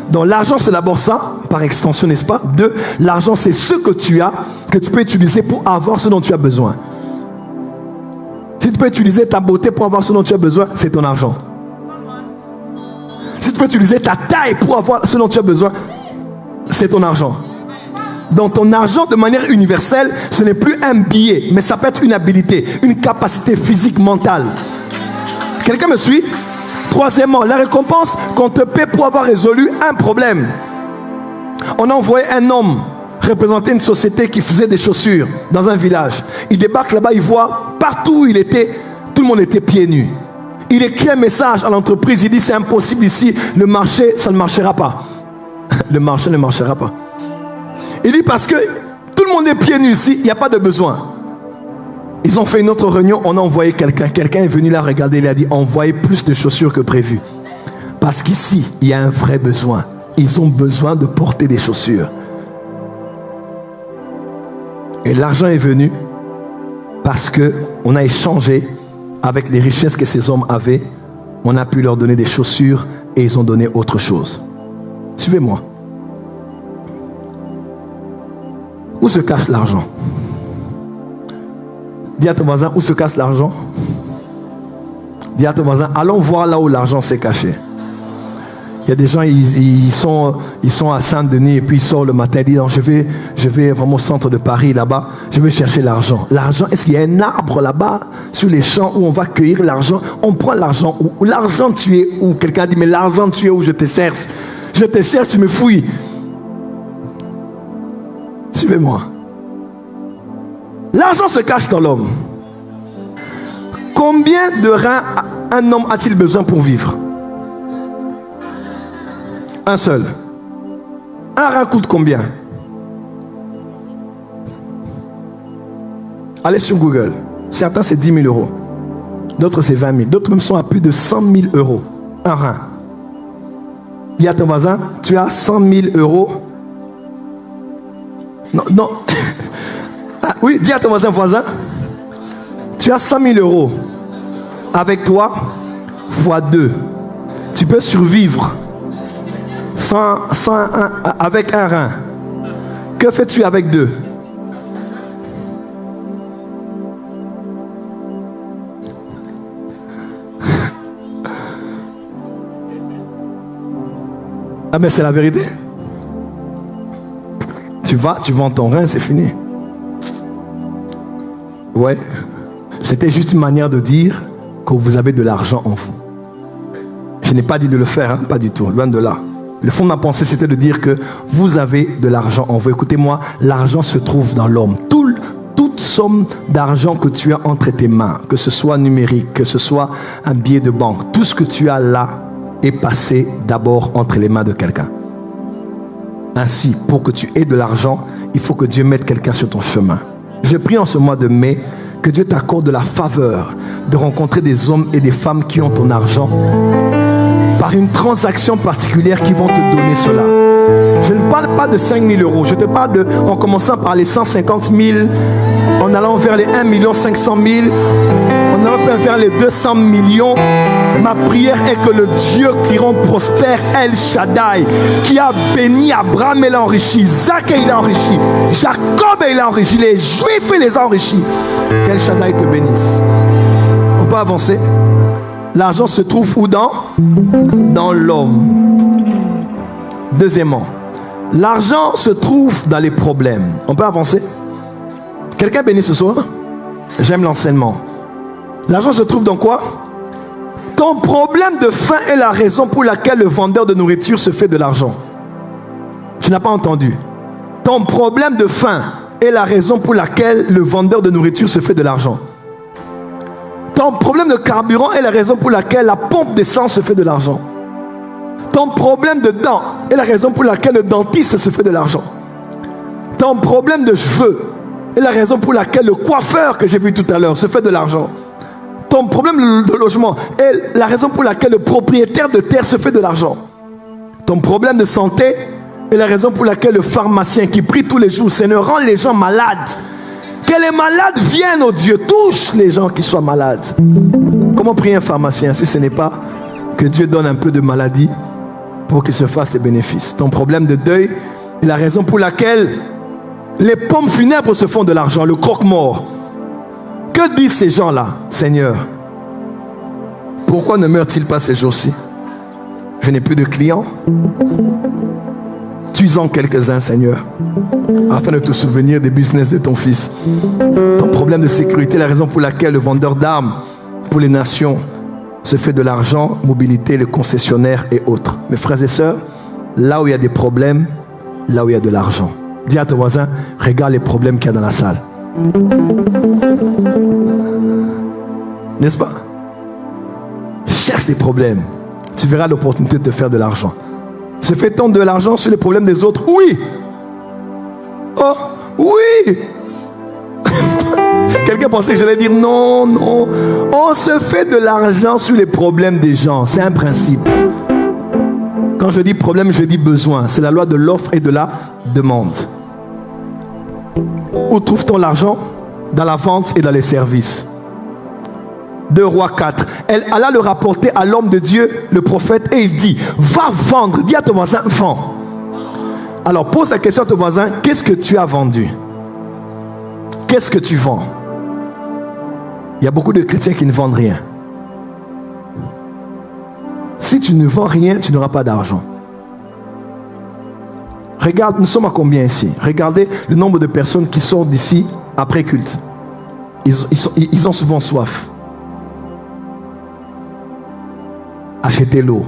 Donc l'argent, c'est d'abord ça, par extension, n'est-ce pas? 2, l'argent, c'est ce que tu as, que tu peux utiliser pour avoir ce dont tu as besoin. Si tu peux utiliser ta beauté pour avoir ce dont tu as besoin, c'est ton argent. Si tu peux utiliser ta taille pour avoir ce dont tu as besoin, c'est ton argent. Donc ton argent, de manière universelle, ce n'est plus un billet, mais ça peut être une habilité, une capacité physique, mentale. Quelqu'un me suit? Troisièmement, la récompense qu'on te paie pour avoir résolu un problème. On a envoyé un homme représenter une société qui faisait des chaussures dans un village. Il débarque là-bas, il voit partout où il était, tout le monde était pieds nus. Il écrit un message à l'entreprise, il dit c'est impossible ici, le marché, ça ne marchera pas. Le marché ne marchera pas. Il dit parce que tout le monde est pieds nus ici, il n'y a pas de besoin. Ils ont fait une autre réunion, on a envoyé quelqu'un. Quelqu'un est venu là regarder, il a dit envoyez plus de chaussures que prévu. Parce qu'ici, il y a un vrai besoin. Ils ont besoin de porter des chaussures. Et l'argent est venu parce qu'on a échangé avec les richesses que ces hommes avaient. On a pu leur donner des chaussures et ils ont donné autre chose. Suivez-moi. Où se cache l'argent? Dis à ton voisin, où se cache l'argent? Dis à ton voisin, allons voir là où l'argent s'est caché. Il y a des gens, ils sont à Saint-Denis et puis ils sortent le matin et disent, non, je vais vraiment au centre de Paris là-bas, je vais chercher l'argent. L'argent, est-ce qu'il y a un arbre là-bas sur les champs où on va cueillir l'argent? On prend l'argent où? L'argent, tu es où? Quelqu'un dit, mais l'argent, tu es où? Je te cherche. Je te cherche, tu me fouilles. Suivez-moi. L'argent se cache dans l'homme. Combien de reins un homme a-t-il besoin pour vivre? Un seul. Un rein coûte combien? Allez sur Google. Certains c'est 10 000 euros. D'autres c'est 20 000. D'autres même sont à plus de 100 000 euros. Un rein. Dis à ton voisin, tu as 100 000 euros. Non, non. Ah, oui, dis à ton voisin, tu as 100 000 euros. Avec toi, fois 2. Tu peux survivre avec un rein. Que fais-tu avec 2? Ah mais c'est la vérité. Tu vends ton rein, c'est fini. Ouais. C'était juste une manière de dire que vous avez de l'argent en vous. Je n'ai pas dit de le faire, hein, pas du tout, loin de là. Le fond de ma pensée, c'était de dire que vous avez de l'argent en vous. Écoutez-moi, l'argent se trouve dans l'homme. Toute somme d'argent que tu as entre tes mains, que ce soit numérique, que ce soit un billet de banque, tout ce que tu as là est passé d'abord entre les mains de quelqu'un. Ainsi, pour que tu aies de l'argent, il faut que Dieu mette quelqu'un sur ton chemin. Je prie en ce mois de mai que Dieu t'accorde la faveur de rencontrer des hommes et des femmes qui ont ton argent par une transaction particulière qui vont te donner cela. Je ne parle pas de 5 000 euros. Je te parle en commençant par les 150 000, en allant vers les 1 500 000, en allant vers les 200 millions. Ma prière est que le Dieu qui rend prospère El Shaddai, qui a béni Abraham et l'a enrichi, Isaac et il a enrichi, Jacob et il a enrichi, les Juifs et les a enrichis, qu'El Shaddai te bénisse. On peut avancer. L'argent se trouve où? Dans l'homme. Deuxièmement, l'argent se trouve dans les problèmes. On peut avancer. Quelqu'un béni ce soir? J'aime l'enseignement. L'argent se trouve dans quoi? Ton problème de faim est la raison pour laquelle le vendeur de nourriture se fait de l'argent. Tu n'as pas entendu. Ton problème de faim est la raison pour laquelle le vendeur de nourriture se fait de l'argent. Ton problème de carburant est la raison pour laquelle la pompe d'essence se fait de l'argent. Ton problème de dents est la raison pour laquelle le dentiste se fait de l'argent. Ton problème de cheveux est la raison pour laquelle le coiffeur que j'ai vu tout à l'heure se fait de l'argent. Ton problème de logement est la raison pour laquelle le propriétaire de terre se fait de l'argent. Ton problème de santé est la raison pour laquelle le pharmacien qui prie tous les jours, Seigneur, rend les gens malades. Que les malades viennent, oh Dieu, touche les gens qui soient malades. Comment prier un pharmacien si ce n'est pas que Dieu donne un peu de maladie pour qu'il se fasse des bénéfices? Ton problème de deuil est la raison pour laquelle les pompes funèbres se font de l'argent, le croque-mort. Que disent ces gens-là? Seigneur, pourquoi ne meurent-ils pas ces jours-ci? Je n'ai plus de clients. Tue-en quelques-uns, Seigneur, afin de te souvenir des business de ton fils. Ton problème de sécurité est la raison pour laquelle le vendeur d'armes pour les nations se fait de l'argent, mobilité, le concessionnaire et autres. Mes frères et sœurs, là où il y a des problèmes, là où il y a de l'argent. Dis à ton voisin, regarde les problèmes qu'il y a dans la salle. N'est-ce pas? Cherche des problèmes. Tu verras l'opportunité de te faire de l'argent. Se fait-on de l'argent sur les problèmes des autres? Oui. Oh, oui. Quelqu'un pensait que j'allais dire non, non. On se fait de l'argent sur les problèmes des gens. C'est un principe. Quand je dis problème, je dis besoin. C'est la loi de l'offre et de la demande. Où trouve-t-on l'argent? Dans la vente et dans les services. 2 Rois 4. Elle alla le rapporter à l'homme de Dieu, le prophète, et il dit, va vendre. Dis à ton voisin, vends. Alors pose la question à ton voisin, qu'est-ce que tu as vendu? Qu'est-ce que tu vends? Il y a beaucoup de chrétiens qui ne vendent rien. Si tu ne vends rien, tu n'auras pas d'argent. Regarde, nous sommes à combien ici? Regardez le nombre de personnes qui sortent d'ici après culte. Ils ont souvent soif. Achetez l'eau.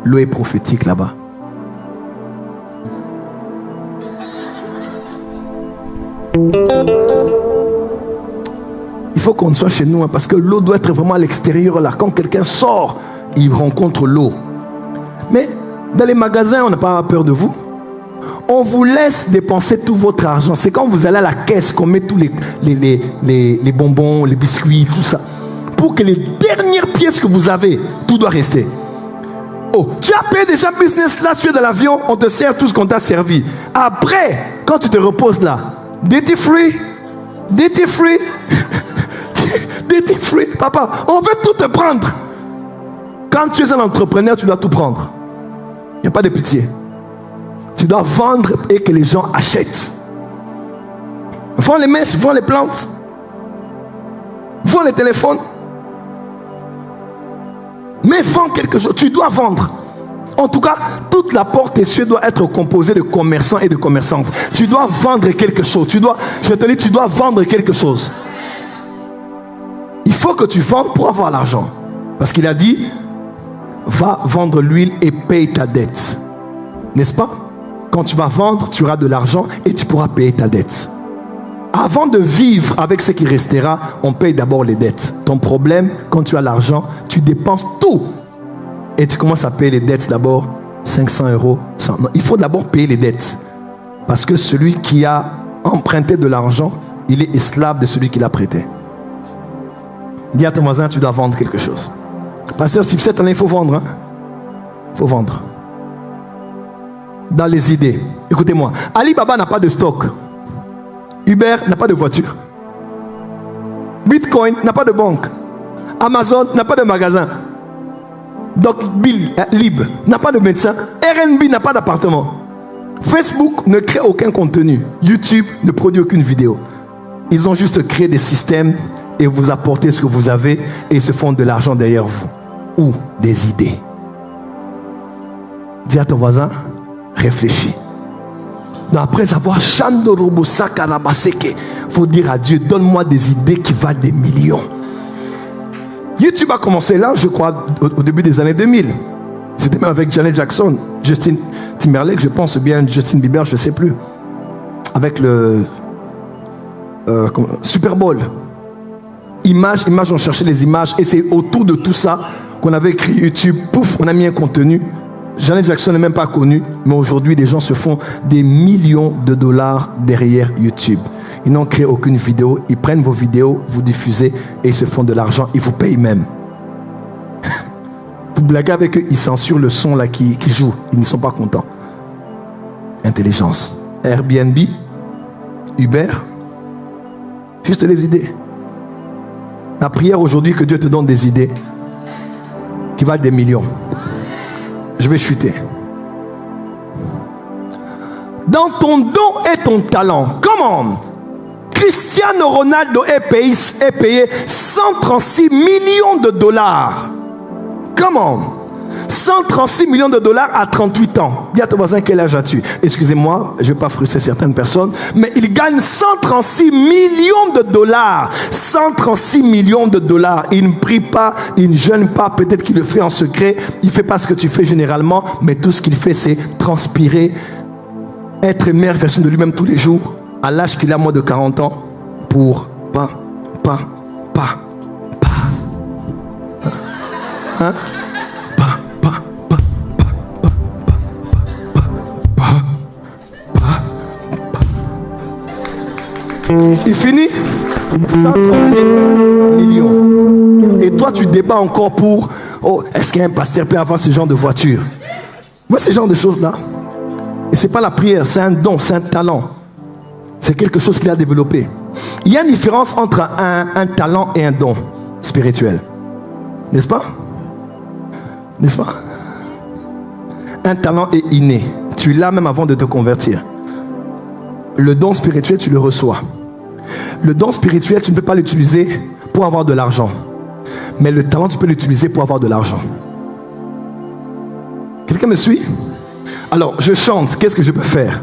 L'eau est prophétique là-bas. Il faut qu'on soit chez nous, parce que l'eau doit être vraiment à l'extérieur là. Quand quelqu'un sort, il rencontre l'eau. Mais dans les magasins, on n'a pas peur de vous. On vous laisse dépenser tout votre argent. C'est quand vous allez à la caisse qu'on met tous les bonbons, les biscuits, tout ça. Pour que les dernières pièces que vous avez, tout doit rester. Oh, tu as payé déjà business là, tu es dans l'avion, on te sert tout ce qu'on t'a servi. Après, quand tu te reposes là, duty free, duty free, duty free, papa, on veut tout te prendre. Quand tu es un entrepreneur, tu dois tout prendre. Il n'y a pas de pitié. Tu dois vendre et que les gens achètent. Vends les mèches, vends les plantes, vends les téléphones. Mais vends quelque chose, tu dois vendre. En tout cas, toute la porte des cieux doit être composée de commerçants et de commerçantes. Tu dois vendre quelque chose. Je te dis, tu dois vendre quelque chose. Il faut que tu vendes pour avoir l'argent. Parce qu'il a dit, va vendre l'huile et paye ta dette. N'est-ce pas? Quand tu vas vendre, tu auras de l'argent et tu pourras payer ta dette. Avant de vivre avec ce qui restera, on paye d'abord les dettes. Ton problème, quand tu as l'argent, tu dépenses tout. Et tu commences à payer les dettes d'abord, 500 €. 100. Non, il faut d'abord payer les dettes. Parce que celui qui a emprunté de l'argent, il est esclave de celui qui l'a prêté. Dis à ton voisin, tu dois vendre quelque chose. Pasteur, si cette année, il faut vendre. Hein? Il faut vendre. Dans les idées. Écoutez-moi. Alibaba n'a pas de stock. Uber n'a pas de voiture. Bitcoin n'a pas de banque. Amazon n'a pas de magasin. Doclib n'a pas de médecin. RNB n'a pas d'appartement. Facebook ne crée aucun contenu. YouTube ne produit aucune vidéo. Ils ont juste créé des systèmes et vous apportez ce que vous avez et ils se font de l'argent derrière vous. Ou des idées. Dis à ton voisin, réfléchis. Donc après avoir il faut dire à Dieu, donne-moi des idées qui valent des millions. YouTube a commencé là, je crois, au début des années 2000. C'était même avec Janet Jackson, Justin Timberlake, je pense bien, Justin Bieber, je ne sais plus. Avec le Super Bowl. Images, on cherchait les images et c'est autour de tout ça qu'on avait écrit YouTube. Pouf, on a mis un contenu. Janet Jackson n'est même pas connu, mais aujourd'hui, les gens se font des millions de dollars derrière YouTube. Ils n'ont créé aucune vidéo, ils prennent vos vidéos, vous diffusez et ils se font de l'argent, ils vous payent même. Vous blaguez avec eux, ils censurent le son là qui joue, ils ne sont pas contents. Intelligence. Airbnb, Uber, juste les idées. La prière aujourd'hui, que Dieu te donne des idées qui valent des millions. Je vais chuter. Dans ton don et ton talent, comment Cristiano Ronaldo est payé 136 millions de dollars. Comment 136 millions de dollars à 38 ans. Dis à ton voisin, quel âge as-tu? Excusez-moi, je ne vais pas frustrer certaines personnes, mais il gagne 136 millions de dollars. 136 millions de dollars. Il ne prie pas, il ne jeûne pas. Peut-être qu'il le fait en secret. Il ne fait pas ce que tu fais généralement, mais tout ce qu'il fait, c'est transpirer, être une meilleure version de lui-même tous les jours, à l'âge qu'il a moins de 40 ans, pour pas. Hein? Il finit 136 millions. Et toi, tu débats encore pour est-ce qu'un pasteur peut avoir ce genre de voiture? Moi, ce genre de choses-là. Et ce n'est pas la prière, c'est un don, c'est un talent. C'est quelque chose qu'il a développé. Il y a une différence entre un talent et un don spirituel. N'est-ce pas? N'est-ce pas? Un talent est inné. Tu l'as même avant de te convertir. Le don spirituel, tu le reçois. Le don spirituel, tu ne peux pas l'utiliser pour avoir de l'argent. Mais le talent, tu peux l'utiliser pour avoir de l'argent. Quelqu'un me suit? Alors, je chante. Qu'est-ce que je peux faire?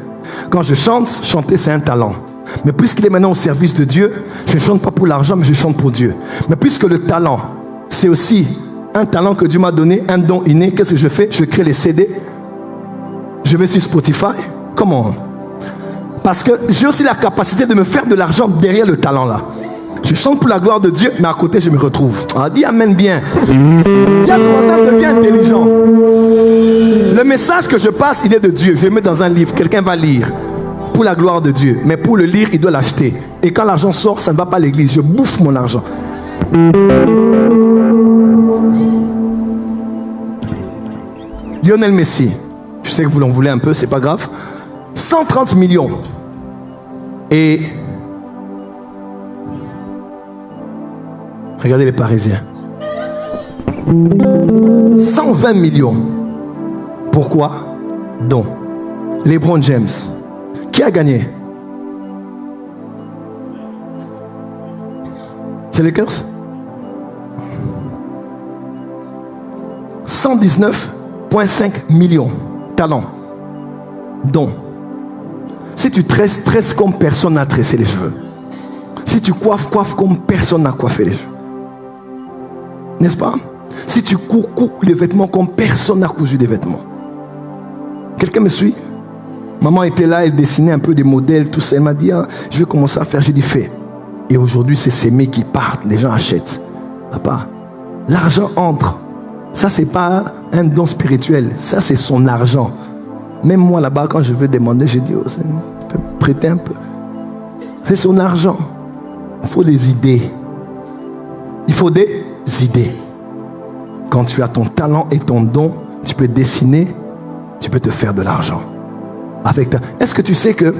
Quand je chante, chanter, c'est un talent. Mais puisqu'il est maintenant au service de Dieu, je ne chante pas pour l'argent, mais je chante pour Dieu. Mais puisque le talent, c'est aussi un talent que Dieu m'a donné, un don inné, qu'est-ce que je fais? Je crée les CD. Je vais sur Spotify. Comment? Parce que j'ai aussi la capacité de me faire de l'argent derrière le talent là. Je chante pour la gloire de Dieu, mais à côté, je me retrouve. Ah, dis amen bien. Dis à comment ça devient intelligent. Le message que je passe, il est de Dieu. Je le mets dans un livre. Quelqu'un va lire pour la gloire de Dieu. Mais pour le lire, il doit l'acheter. Et quand l'argent sort, ça ne va pas à l'église. Je bouffe mon argent. Lionel Messi. Je sais que vous l'en voulez un peu, c'est pas grave. 130 millions. Et regardez les Parisiens. 120 millions. Pourquoi? Donc, LeBron James. Qui a gagné? C'est les Lakers? 119,5 millions. Talent. Donc, si tu tresses comme personne n'a tressé les cheveux, si tu coiffes comme personne n'a coiffé les cheveux, n'est-ce pas? Si tu couds les vêtements comme personne n'a cousu des vêtements. Quelqu'un me suit? Maman était là, elle dessinait un peu des modèles, tout ça. Elle m'a dit, ah, je vais commencer à faire. J'ai dit, fais. Et aujourd'hui, c'est ces mecs qui partent, les gens achètent. Papa, l'argent entre. Ça, c'est pas un don spirituel. Ça, c'est son argent. Même moi, là-bas, quand je veux demander, j'ai dit, oh, Seigneur, tu peux me prêter un peu. C'est son argent. Il faut des idées. Il faut des idées. Quand tu as ton talent et ton don, tu peux dessiner, tu peux te faire de l'argent. Avec ta... Est-ce que tu sais que...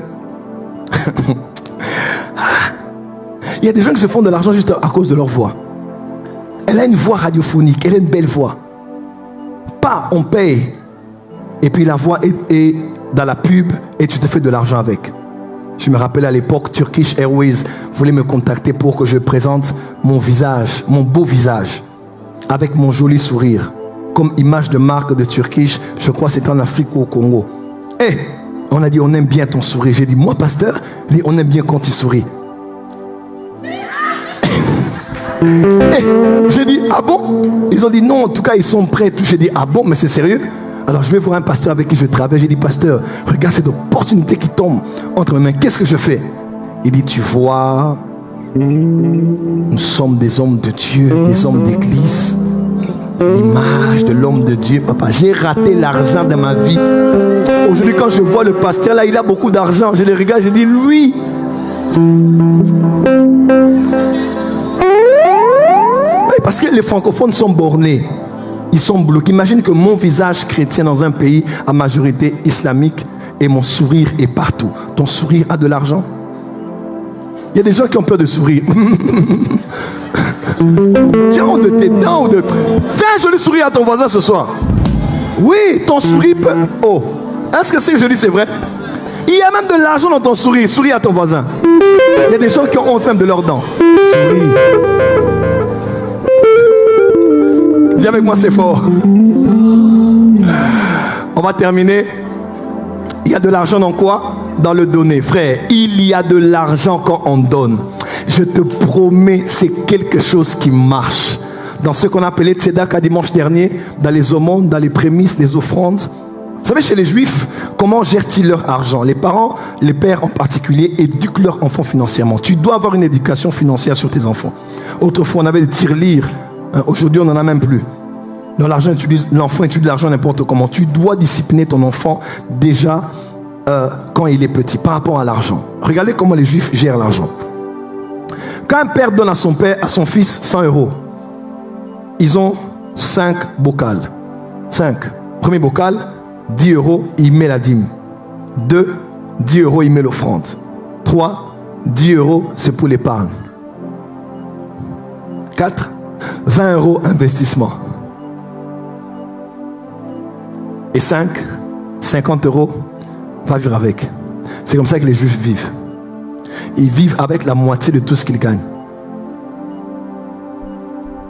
Il y a des gens qui se font de l'argent juste à cause de leur voix. Elle a une voix radiophonique, elle a une belle voix. Pas, on paye. Et puis la voix est dans la pub et tu te fais de l'argent avec. Je me rappelle à l'époque, Turkish Airways voulait me contacter pour que je présente mon visage, mon beau visage, avec mon joli sourire, comme image de marque de Turkish. Je crois que c'était en Afrique ou au Congo. Et on a dit, on aime bien ton sourire. J'ai dit, moi, pasteur, on aime bien quand tu souris. Et j'ai dit, ah bon? Ils ont dit, non, en tout cas, ils sont prêts. J'ai dit, ah bon, mais c'est sérieux? Alors je vais voir un pasteur avec qui je travaille. J'ai dit, pasteur, regarde cette opportunité qui tombe entre mes mains. Qu'est-ce que je fais? Il dit, tu vois, nous sommes des hommes de Dieu, des hommes d'église. L'image de l'homme de Dieu, papa. J'ai raté l'argent de ma vie. Aujourd'hui, quand je vois le pasteur là, il a beaucoup d'argent. Je le regarde, je dis, lui. Oui, parce que les francophones sont bornés. Ils sont bloqués. Imagine que mon visage chrétien dans un pays à majorité islamique et mon sourire est partout. Ton sourire a de l'argent? Il y a des gens qui ont peur de sourire. Tiens, honte de tes dents ou de... Fais un joli sourire à ton voisin ce soir. Oui, ton sourire peut... Oh, est-ce que c'est joli, c'est vrai? Il y a même de l'argent dans ton sourire. Souris à ton voisin. Il y a des gens qui ont honte même de leurs dents. Souris. Dis avec moi, c'est fort. On va terminer. Il y a de l'argent dans quoi? Dans le donner. Frère, il y a de l'argent quand on donne. Je te promets, c'est quelque chose qui marche. Dans ce qu'on appelait Tzedaka dimanche dernier, dans les aumônes, dans les prémices, les offrandes. Vous savez, chez les Juifs, comment gèrent-ils leur argent? Les parents, les pères en particulier, éduquent leurs enfants financièrement. Tu dois avoir une éducation financière sur tes enfants. Autrefois, on avait des tirelires. Aujourd'hui, on n'en a même plus. Dans l'argent, l'enfant utilise l'argent n'importe comment. Tu dois discipliner ton enfant déjà quand il est petit par rapport à l'argent. Regardez comment les Juifs gèrent l'argent. Quand un père donne à son père, à son fils 100 €, ils ont 5 bocals. 5. Premier bocal, 10 €, il met la dîme. 2, 10 €, il met l'offrande. 3, 10 €, c'est pour l'épargne. 4, 20 € investissement. Et 5, 50 €, va vivre avec. C'est comme ça que les Juifs vivent. Ils vivent avec la moitié de tout ce qu'ils gagnent.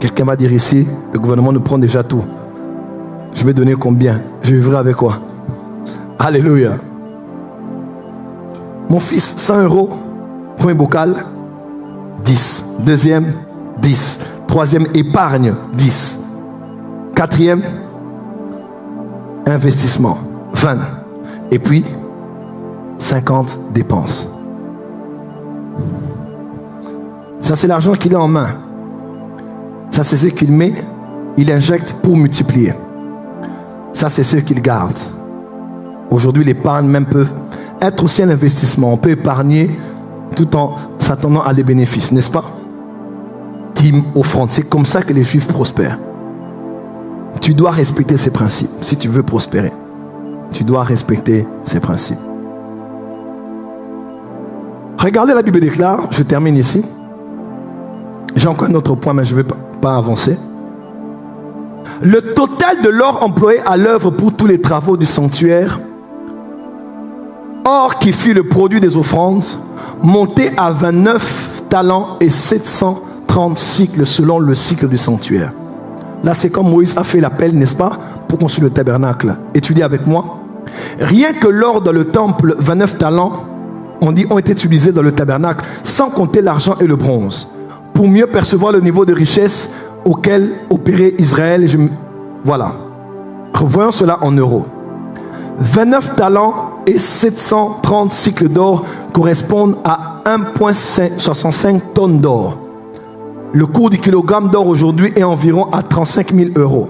Quelqu'un va dire ici, le gouvernement nous prend déjà tout. Je vais donner combien? Je vivrai avec quoi? Alléluia. Mon fils, 100 €. Premier bocal, 10. Deuxième, 10. Troisième, épargne, 10. Quatrième, investissement, 20. Et puis, 50 dépenses. Ça, c'est l'argent qu'il a en main. Ça, c'est ce qu'il met, il injecte pour multiplier. Ça, c'est ce qu'il garde. Aujourd'hui, l'épargne même peut être aussi un investissement. On peut épargner tout en s'attendant à des bénéfices, n'est-ce pas? Dîme, offrande, c'est comme ça que les Juifs prospèrent. Tu dois respecter ces principes si tu veux prospérer. Tu dois respecter ces principes. Regardez, la Bible déclare, je termine ici. J'ai encore un autre point, mais je ne vais pas avancer. Le total de l'or employé à l'œuvre pour tous les travaux du sanctuaire, or qui fut le produit des offrandes, montait à 29 talents et 730 cycles selon le cycle du sanctuaire. Là, c'est comme Moïse a fait l'appel, n'est-ce pas, pour construire le tabernacle. Étudiez avec moi. Rien que l'or dans le temple, 29 talents, on dit, ont été utilisés dans le tabernacle, sans compter l'argent et le bronze, pour mieux percevoir le niveau de richesse auquel opérait Israël. Voilà. Revoyons cela en euros. 29 talents et 730 cycles d'or correspondent à 1,65 tonnes d'or. Le cours du kilogramme d'or aujourd'hui est environ à 35 000 €.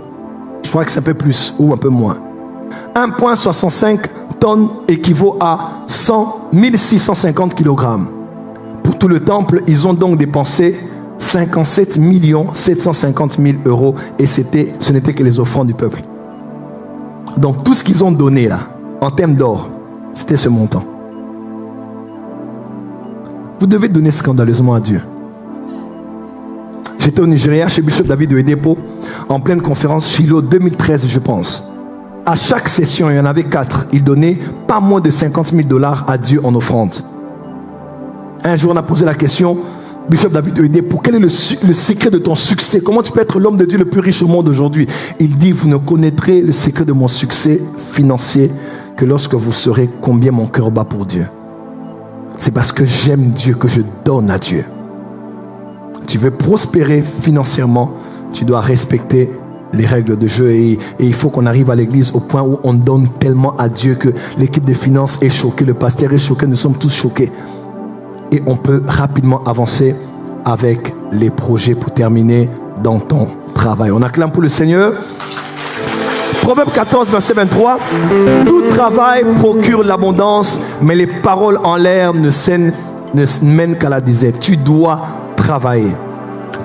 Je crois que c'est un peu plus ou un peu moins. 1,65 tonnes équivaut à 1650 kg. Pour tout le temple, ils ont donc dépensé 57 750 000 € et ce n'était que les offrandes du peuple. Donc tout ce qu'ils ont donné là, en termes d'or, c'était ce montant. Vous devez donner scandaleusement à Dieu. J'étais au Nigeria chez Bishop David Oyedepo en pleine conférence Shiloh 2013, je pense. À chaque session, il y en avait 4. Il donnait pas moins de 50 000 $ à Dieu en offrande. Un jour, on a posé la question, Bishop David Oyedepo, quel est le secret de ton succès? Comment tu peux être l'homme de Dieu le plus riche au monde aujourd'hui? Il dit, vous ne connaîtrez le secret de mon succès financier que lorsque vous saurez combien mon cœur bat pour Dieu. C'est parce que j'aime Dieu que je donne à Dieu. Tu veux prospérer financièrement, tu dois respecter les règles de jeu et il faut qu'on arrive à l'église au point où on donne tellement à Dieu que l'équipe de finances est choquée, le pasteur est choqué, nous sommes tous choqués. Et on peut rapidement avancer avec les projets pour terminer dans ton travail. On acclame pour le Seigneur. Proverbe 14, verset 23. Tout travail procure l'abondance, mais les paroles en l'air ne mènent qu'à la disette. Tu dois travailler.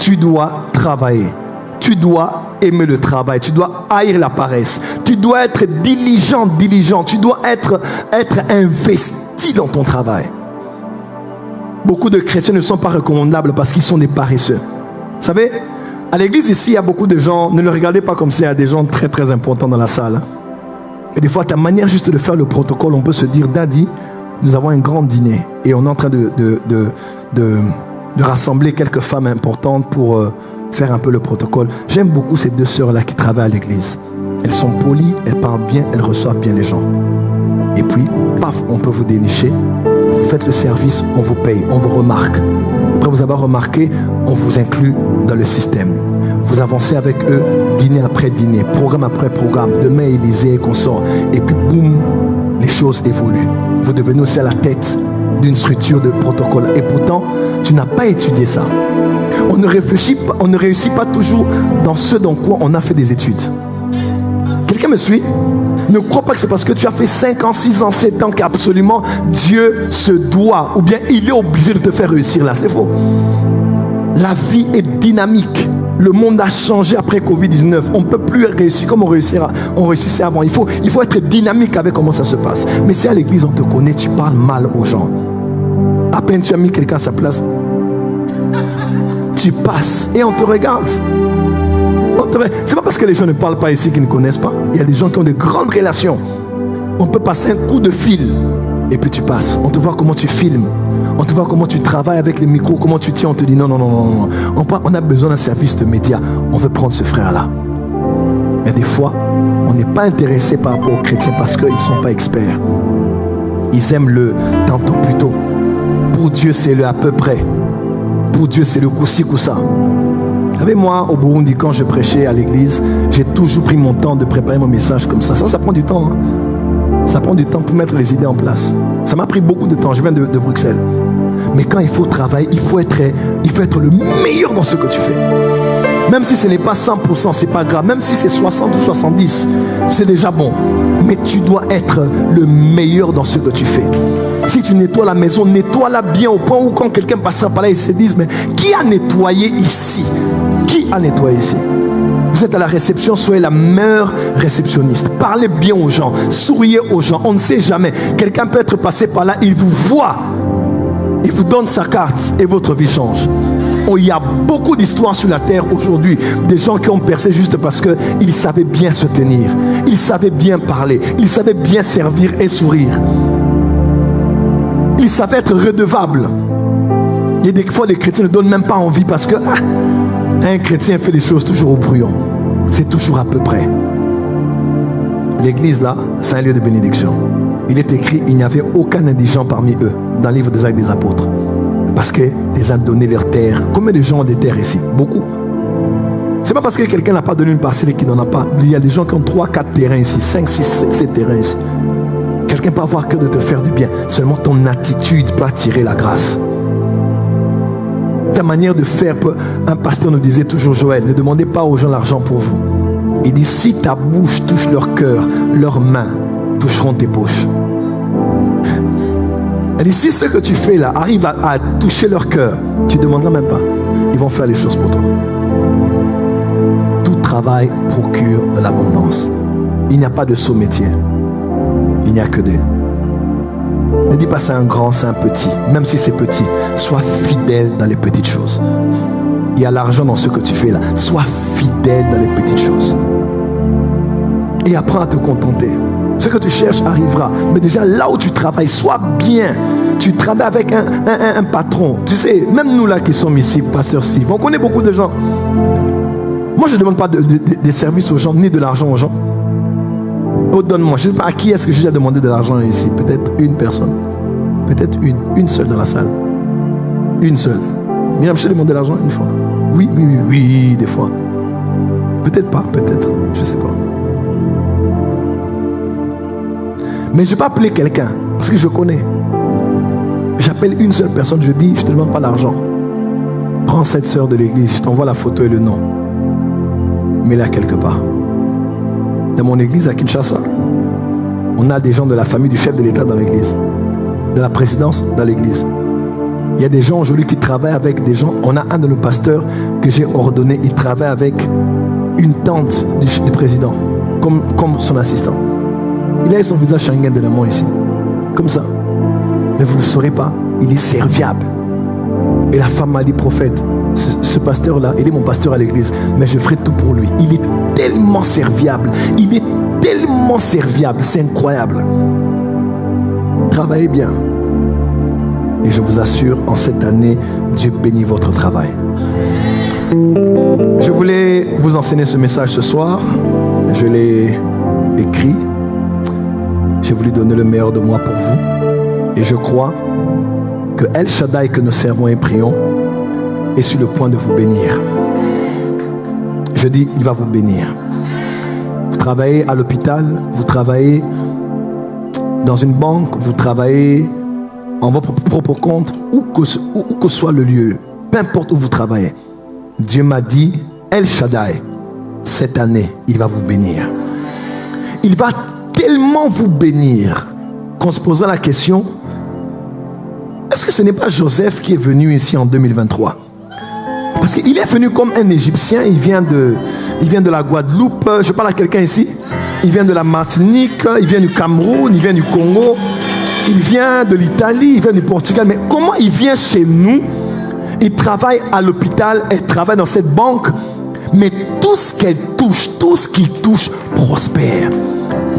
Tu dois travailler. Tu dois aimer le travail. Tu dois haïr la paresse. Tu dois être diligent. Tu dois être investi dans ton travail. Beaucoup de chrétiens ne sont pas recommandables parce qu'ils sont des paresseux. Vous savez, à l'église ici, il y a beaucoup de gens, ne le regardez pas comme ça, il y a des gens très très importants dans la salle. Et des fois, ta manière juste de faire le protocole, on peut se dire, Daddy, nous avons un grand dîner et on est en train de rassembler quelques femmes importantes pour faire un peu le protocole. J'aime beaucoup ces deux sœurs-là qui travaillent à l'église. Elles sont polies, elles parlent bien, elles reçoivent bien les gens. Et puis, paf, on peut vous dénicher. Vous faites le service, on vous paye, on vous remarque. Après vous avoir remarqué, on vous inclut dans le système. Vous avancez avec eux, dîner après dîner, programme après programme, demain Élysée et consorts. Et puis boum, les choses évoluent. Vous devenez aussi à la tête d'une structure de protocole. Et pourtant, tu n'as pas étudié ça. On ne réussit pas toujours dans ce dans quoi on a fait des études. Quelqu'un me suit? Ne crois pas que c'est parce que tu as fait 5 ans, 6 ans, 7 ans qu'absolument Dieu se doit ou bien il est obligé de te faire réussir là. C'est faux. La vie est dynamique. Le monde a changé après Covid-19. On ne peut plus réussir comme on réussissait avant. Il faut être dynamique avec comment ça se passe. Mais si à l'église on te connaît, tu parles mal aux gens. À peine tu as mis quelqu'un à sa place, tu passes et on te regarde. C'est pas parce que les gens ne parlent pas ici qu'ils ne connaissent pas. Il y a des gens qui ont de grandes relations. On peut passer un coup de fil Et puis tu passes. On te voit comment tu filmes. On te voit comment tu travailles avec les micros, comment tu tiens. On te dit non. On a besoin d'un service de médias. On veut prendre ce frère-là. Mais des fois, on n'est pas intéressé par rapport aux chrétiens parce qu'ils ne sont pas experts. Ils aiment le tantôt plus tôt. Pour Dieu, c'est le à peu près. Pour Dieu, c'est le coup-ci, coup-ça. Vous savez, moi, au Burundi, quand je prêchais à l'église, j'ai toujours pris mon temps de préparer mon message comme ça. Ça prend du temps. Hein. Ça prend du temps pour mettre les idées en place. Ça m'a pris beaucoup de temps. Je viens de Bruxelles. Mais quand il faut travailler, il faut être le meilleur dans ce que tu fais. Même si ce n'est pas 100%, c'est pas grave. Même si c'est 60 ou 70, c'est déjà bon. Mais tu dois être le meilleur dans ce que tu fais. Si tu nettoies la maison, nettoie-la bien au point où quand quelqu'un passera par là, ils se disent, mais qui a nettoyé ici? Qui a nettoyé ici? Vous êtes à la réception, soyez la meilleure réceptionniste. Parlez bien aux gens, souriez aux gens. On ne sait jamais. Quelqu'un peut être passé par là, il vous voit, il vous donne sa carte et votre vie change. Il y a beaucoup d'histoires sur la terre aujourd'hui, des gens qui ont percé juste parce qu'ils savaient bien se tenir, ils savaient bien parler, ils savaient bien servir et sourire. Ils savaient être redevables. Il y a des fois, les chrétiens ne donnent même pas envie parce que un chrétien fait les choses toujours au brouillon. C'est toujours à peu près. L'église là, c'est un lieu de bénédiction. Il est écrit, il n'y avait aucun indigent parmi eux dans le livre des Actes des Apôtres. Parce que les ont donné leurs terres. Combien de gens ont des terres ici? Beaucoup. C'est pas parce que quelqu'un n'a pas donné une parcelle qu'il n'en a pas. Il y a des gens qui ont 3, 4 terrains ici, 5, 6, 7 terrains ici. Quelqu'un peut avoir cœur de te faire du bien. Seulement ton attitude peut attirer la grâce. Ta manière de faire peut... Un pasteur nous disait toujours, Joël, ne demandez pas aux gens l'argent pour vous. Il dit, si ta bouche touche leur cœur, leurs mains toucheront tes poches. Elle dit, si ce que tu fais là arrive à toucher leur cœur, tu ne demanderas même pas. Ils vont faire les choses pour toi. Tout travail procure de l'abondance. Il n'y a pas de saut métier. Il n'y a que des. Ne dis pas c'est un grand, c'est un petit. Même si c'est petit, sois fidèle dans les petites choses. Il y a l'argent dans ce que tu fais là. Sois fidèle dans les petites choses. Et apprends à te contenter. Ce que tu cherches arrivera. Mais déjà là où tu travailles, sois bien. Tu travailles avec un patron. Tu sais, même nous là qui sommes ici, pasteur Steve, on connaît beaucoup de gens. Moi je ne demande pas des services aux gens, ni de l'argent aux gens. Oh, donne-moi. Je ne sais pas à qui est-ce que j'ai déjà demandé de l'argent ici. Peut-être une personne. Peut-être une seule dans la salle. Une seule. Myriam, je t'ai demandé de l'argent une fois. Oui, des fois. Peut-être pas, peut-être. Je ne sais pas. Mais je ne vais pas appeler quelqu'un parce que je connais. J'appelle une seule personne, je dis, je ne te demande pas l'argent. Prends cette sœur de l'église, je t'envoie la photo et le nom. Mets-la quelque part. Dans mon église à Kinshasa, on a des gens de la famille du chef de l'État dans l'église, de la présidence dans l'église. Il y a des gens aujourd'hui qui travaillent avec des gens. On a un de nos pasteurs que j'ai ordonné, il travaille avec une tante du président, comme son assistant. Il a son visage Schengen de la main ici, comme ça. Mais vous ne le saurez pas, il est serviable. Et la femme m'a dit, prophète, ce pasteur-là, il est mon pasteur à l'église, mais je ferai tout pour lui. Il est tellement serviable. Il est tellement serviable. C'est incroyable. Travaillez bien. Et je vous assure, en cette année, Dieu bénit votre travail. Je voulais vous enseigner ce message ce soir. Je l'ai écrit. J'ai voulu donner le meilleur de moi pour vous. Et je crois que El Shaddai que nous servons et prions est sur le point de vous bénir. Je dis, il va vous bénir. Vous travaillez à l'hôpital, vous travaillez dans une banque, vous travaillez en votre propre compte, où que soit le lieu, peu importe où vous travaillez. Dieu m'a dit, El Shaddai, cette année, il va vous bénir. Il va tellement vous bénir qu'on se posera la question, est-ce que ce n'est pas Joseph qui est venu ici en 2023? Parce qu'il est venu comme un Égyptien, il vient de la Guadeloupe, je parle à quelqu'un ici, il vient de la Martinique, il vient du Cameroun, il vient du Congo, il vient de l'Italie, il vient du Portugal, mais comment il vient chez nous? Il travaille à l'hôpital, elle travaille dans cette banque, mais tout ce qu'elle touche, tout ce qu'il touche prospère.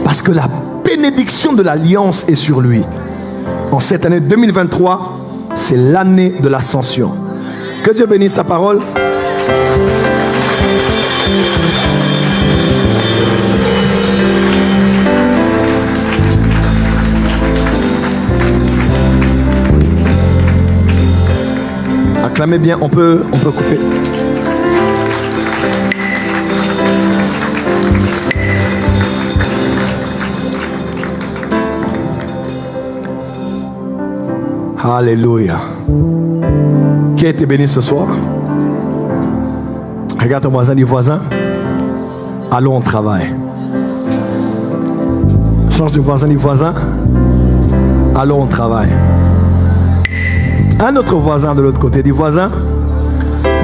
Parce que la bénédiction de l'alliance est sur lui. En cette année 2023, c'est l'année de l'ascension. Que Dieu bénisse sa parole. Acclamez bien, on peut couper. Alléluia. Qui a été béni ce soir? Regarde ton voisin, dis voisin. Allons au travail. Change de voisin, dis voisin. Allons au travail. Un autre voisin de l'autre côté, dis voisin.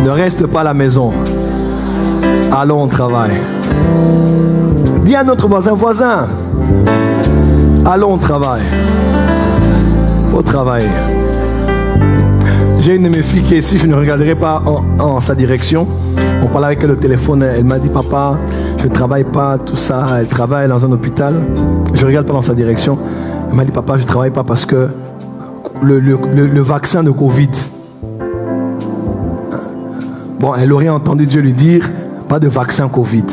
Ne reste pas à la maison. Allons au travail. Dis à notre voisin, voisin. Allons au travail. Faut travailler. J'ai une de mes filles qui est ici, je ne regarderai pas en sa direction. On parlait avec elle au téléphone, elle m'a dit papa, je ne travaille pas, tout ça. Elle travaille dans un hôpital. Je ne regarde pas dans sa direction. Elle m'a dit papa, je ne travaille pas parce que le vaccin de Covid. Bon, elle aurait entendu Dieu lui dire pas de vaccin Covid.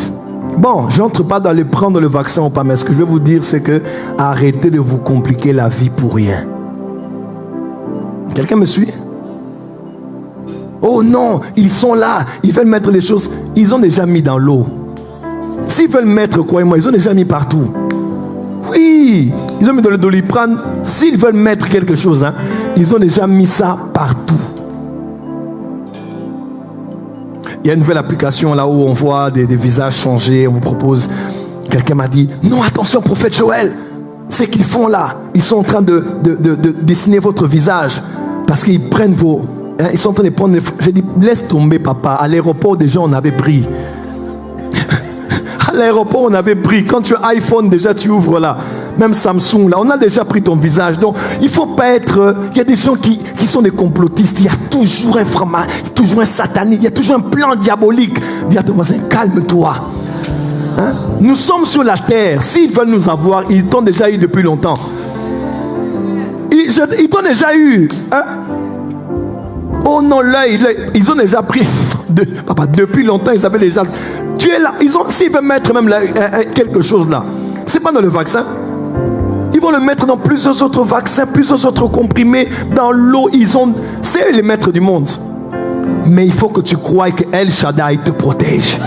Bon, je n'entre pas dans le prendre le vaccin ou pas, mais ce que je veux vous dire, c'est que arrêtez de vous compliquer la vie pour rien. Quelqu'un me suit? Oh non, ils sont là, ils veulent mettre les choses, ils ont déjà mis dans l'eau. S'ils veulent mettre, croyez-moi, ils ont déjà mis partout. Oui, ils ont mis dans le Doliprane. S'ils veulent mettre quelque chose, hein, ils ont déjà mis ça partout. Il y a une nouvelle application là où on voit des visages changer, on vous propose. Quelqu'un m'a dit, non, attention, prophète Joël, c'est qu'ils font là. Ils sont en train de dessiner votre visage parce qu'ils prennent vos... Hein, ils sont en train de prendre... J'ai dit, laisse tomber papa. À l'aéroport déjà on avait pris. À l'aéroport on avait pris. Quand tu as iPhone déjà tu ouvres là. Même Samsung là, on a déjà pris ton visage. Donc il ne faut pas être... Il y a des gens qui sont des complotistes. Il y a toujours un frama, toujours un satanique, il y a toujours un plan diabolique. Dis à ton voisin, calme-toi. Hein? Nous sommes sur la terre. S'ils veulent nous avoir, ils t'ont déjà eu depuis longtemps. Ils t'ont déjà eu. Hein? Oh non, l'œil, ils ont déjà pris. Papa, depuis longtemps, ils avaient déjà. Tu es là. S'ils veulent mettre même là, quelque chose là, c'est pas dans le vaccin. Ils vont le mettre dans plusieurs autres vaccins, plusieurs autres comprimés, dans l'eau. C'est eux les maîtres du monde. Mais il faut que tu crois que El Shaddai te protège.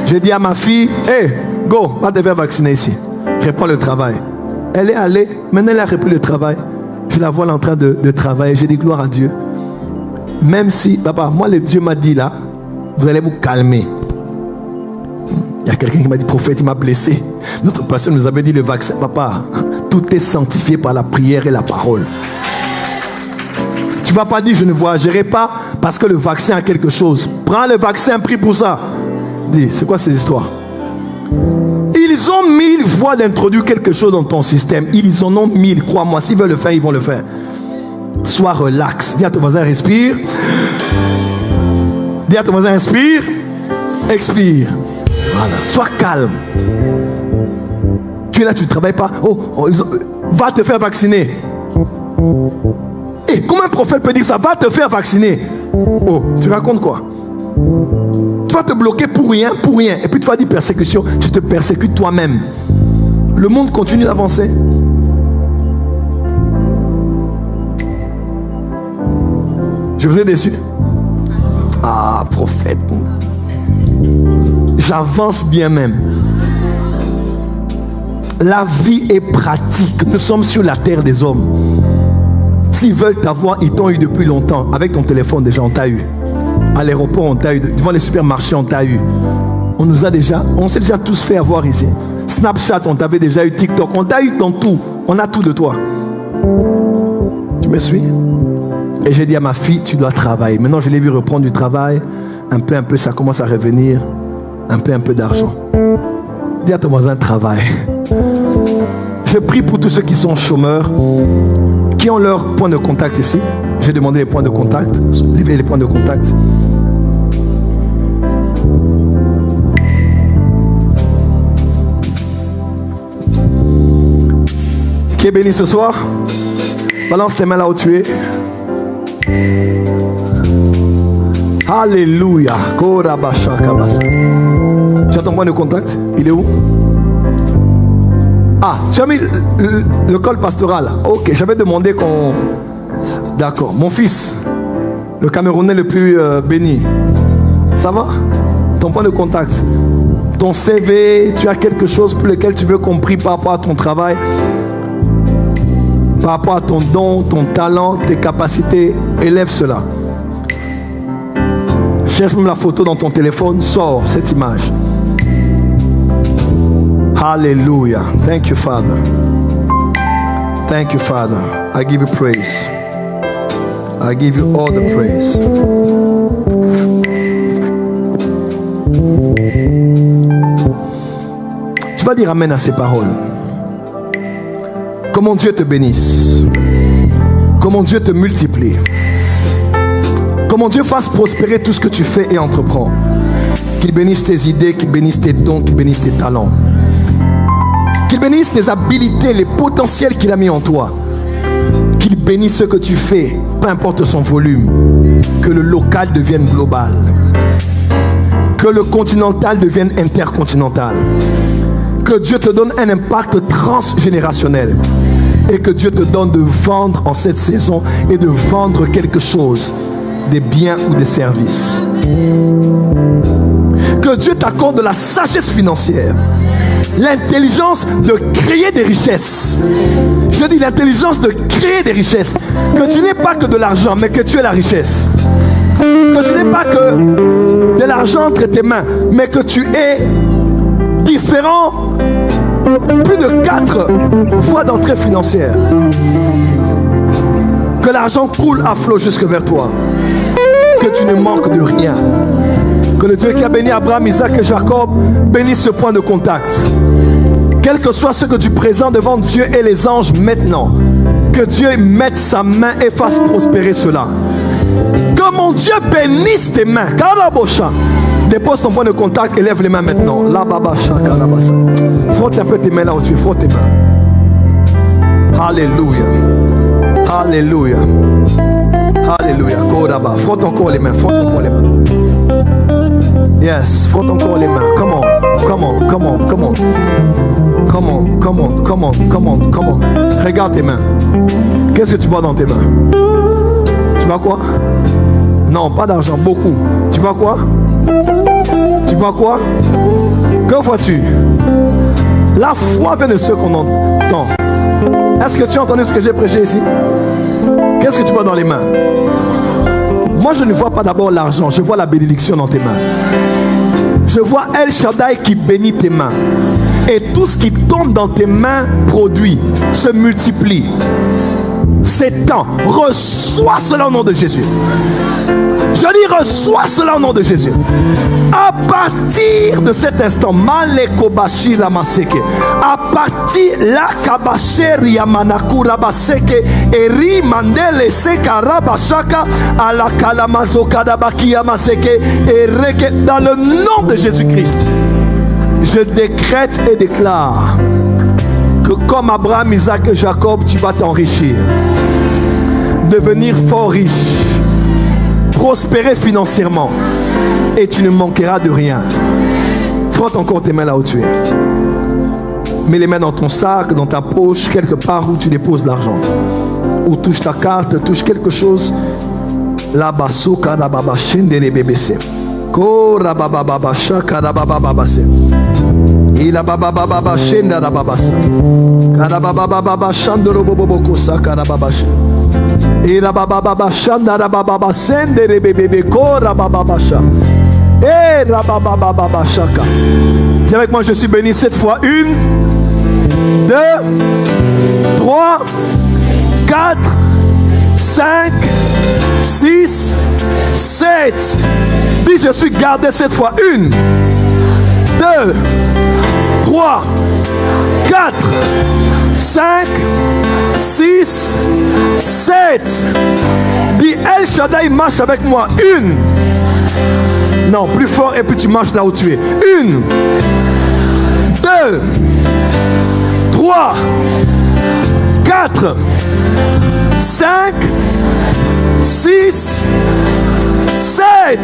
J'ai dit à ma fille, hey, go, va te faire vacciner ici. Reprends le travail. Elle est allée, maintenant elle a repris le travail. Je la vois en train de travailler. J'ai dit gloire à Dieu. Même si, papa, moi le Dieu m'a dit là, vous allez vous calmer. Il y a quelqu'un qui m'a dit, prophète, il m'a blessé. Notre pasteur nous avait dit le vaccin, papa, tout est sanctifié par la prière et la parole. Tu ne vas pas dire, je ne voyagerai pas parce que le vaccin a quelque chose. Prends le vaccin, prie pour ça. Dis, c'est quoi ces histoires? Ils ont 1000 voies d'introduire quelque chose dans ton système. Ils en ont 1000, crois-moi. S'ils veulent le faire, ils vont le faire. Sois relax. Dis à ton voisin, respire. Dis à ton voisin, inspire. Expire. Voilà. Sois calme. Tu es là, tu ne travailles pas. Va te faire vacciner. Et comment un prophète peut dire ça? Va te faire vacciner. Oh, tu racontes quoi? Tu vas te bloquer pour rien. Et puis tu vas dire persécution. Tu te persécutes toi-même. Le monde continue d'avancer. Je vous ai déçu. Ah, prophète. J'avance bien même. La vie est pratique. Nous sommes sur la terre des hommes. S'ils veulent t'avoir, ils t'ont eu depuis longtemps. Avec ton téléphone déjà, on t'a eu. À l'aéroport, on t'a eu. Devant les supermarchés, on t'a eu. On s'est déjà tous fait avoir ici. Snapchat, on t'avait déjà eu. TikTok, on t'a eu dans tout. On a tout de toi. Tu me suis? Et j'ai dit à ma fille, tu dois travailler. Maintenant, je l'ai vu reprendre du travail. Un peu, ça commence à revenir. Un peu d'argent. Dis à ton voisin, travaille. Je prie pour tous ceux qui sont chômeurs, qui ont leur point de contact ici. J'ai demandé les points de contact. Les points de contact. Qui est béni ce soir? Balance tes mains là où tu es. Alléluia. Tu as ton point de contact? Il est où? Ah, tu as mis le col pastoral. Ok, j'avais demandé qu'on... D'accord. Mon fils, le Camerounais le plus béni. Ça va? Ton point de contact. Ton CV, tu as quelque chose pour lequel tu veux qu'on prie par rapport à ton travail, par rapport à ton don, ton talent, tes capacités. Élève cela. Cherche même la photo dans ton téléphone. Sors cette image. Hallelujah. Thank you, Father. Thank you, Father. I give you praise. I give you all the praise. Tu vas dire amen à ces paroles. Comment Dieu te bénisse. Comment Dieu te multiplie. Comment Dieu fasse prospérer tout ce que tu fais et entreprends. Qu'il bénisse tes idées, qu'il bénisse tes dons, qu'il bénisse tes talents. Qu'il bénisse tes habilités, les potentiels qu'il a mis en toi. Qu'il bénisse ce que tu fais, peu importe son volume. Que le local devienne global. Que le continental devienne intercontinental. Que Dieu te donne un impact transgénérationnel. Et que Dieu te donne de vendre en cette saison et de vendre quelque chose, des biens ou des services. Que Dieu t'accorde de la sagesse financière, l'intelligence de créer des richesses. Je dis l'intelligence de créer des richesses. Que tu n'aies pas que de l'argent, mais que tu aies la richesse. Que tu n'aies pas que de l'argent entre tes mains, mais que tu aies plus de 4 voies d'entrée financière. Que l'argent coule à flot jusque vers toi. Que tu ne manques de rien. Que le Dieu qui a béni Abraham, Isaac et Jacob bénisse ce point de contact. Quel que soit ce que tu présentes devant Dieu et les anges maintenant, que Dieu mette sa main et fasse prospérer cela. Que mon Dieu bénisse tes mains. Dépose ton point de contact et lève les mains maintenant. Frotte un peu tes mains là où tu es. Frotte tes mains. Alléluia. Alléluia. Alléluia. Frotte encore les mains. Frotte encore les mains. Yes. Frotte encore les mains. Come on. Come on. Come on. Come on. Come on. Come on. Come on. Come on. Come on. Regarde tes mains. Qu'est-ce que tu vois dans tes mains? Tu vois quoi? Non, pas d'argent. Beaucoup. Tu vois quoi? Tu vois quoi? Que vois-tu? La foi vient de ce qu'on entend. Est-ce que tu as entendu ce que j'ai prêché ici? Qu'est-ce que tu vois dans les mains? Moi, je ne vois pas d'abord l'argent. Je vois la bénédiction dans tes mains. Je vois El Shaddai qui bénit tes mains. Et tout ce qui tombe dans tes mains produit, se multiplie, s'étend. Reçois cela au nom de Jésus. Je dis reçois cela au nom de Jésus. À partir de cet instant, Malekobashi Ramaseke, à partir la Kabasheri Yamanakura Baseke, Eri Mandele Seka Rabashaka, à la Kalamazoka Dabaki Yamaseke, et dans le nom de Jésus-Christ, je décrète et déclare que comme Abraham, Isaac et Jacob, tu vas t'enrichir, devenir fort riche, prospérer financièrement et tu ne manqueras de rien. Frotte encore tes mains là où tu es. Mets les mains dans ton sac, dans ta poche, quelque part où tu déposes l'argent. Ou touche ta carte, touche quelque chose. La basuka la baba shende les BBC. Kora baba baba shaka la baba baba se. Ila baba baba shenda la baba sa. Kara baba baba shandoro bobo kosa kara baba she. Ira baba baba shanda la baba sende les bébé kora baba basha. Et la baba baba shaka. Dis avec moi, je suis béni cette fois. 1, 2, 3, 4, 5, 6, 7. Dis, je suis gardé cette fois. 1, 2, 3, 4, 5, 6, 7. Dis, El Shaddai marche avec moi. 1. Non, plus fort et puis tu marches là où tu es. 1, 2, 3, 4, 5, 6, 7.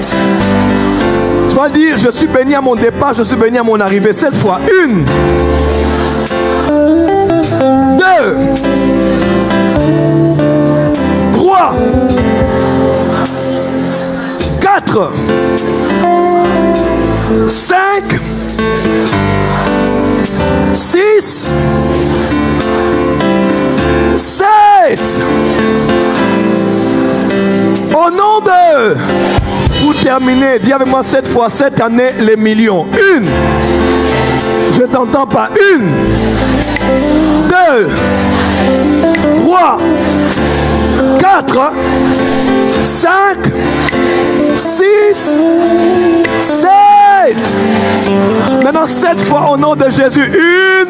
Tu vas dire, je suis béni à mon départ, je suis béni à mon arrivée. 7 fois. 1, 2, 3, 4, 5, 6, 7. Au nom de... Pour terminer, dis avec moi 7 fois, cette année, les millions. 1. Je t'entends pas. 1, 2, 3, 4, 5, 6, 7. Maintenant 7 fois au nom de Jésus. 1,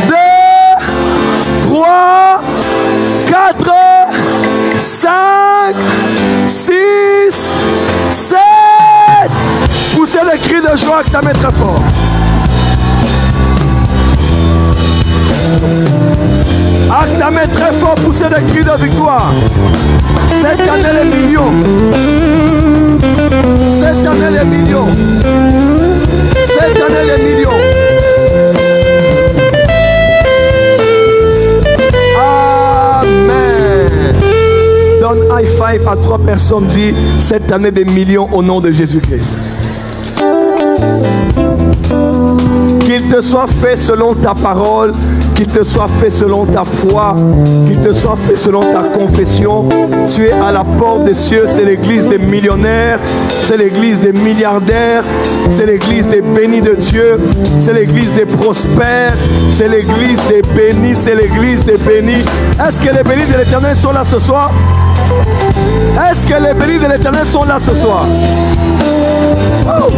2, 3, 4, 5, 6, 7. Poussez le cri de joie que tu as mis très fort. Acclamez très fort, poussez le cri de victoire. Cette année les millions. Cette année les millions. Cette année les millions. Amen. Donne high five à 3 personnes. Dis cette année des millions au nom de Jésus-Christ. Qu'il te soit fait selon ta parole, qu'il te soit fait selon ta foi, qu'il te soit fait selon ta confession. Tu es à la porte des cieux, c'est l'église des millionnaires, c'est l'église des milliardaires, c'est l'église des bénis de Dieu, c'est l'église des prospères, c'est l'église des bénis, c'est l'église des bénis. Est-ce que les bénis de l'Éternel sont là ce soir? Est-ce que les bénis de l'Éternel sont là ce soir? Oh!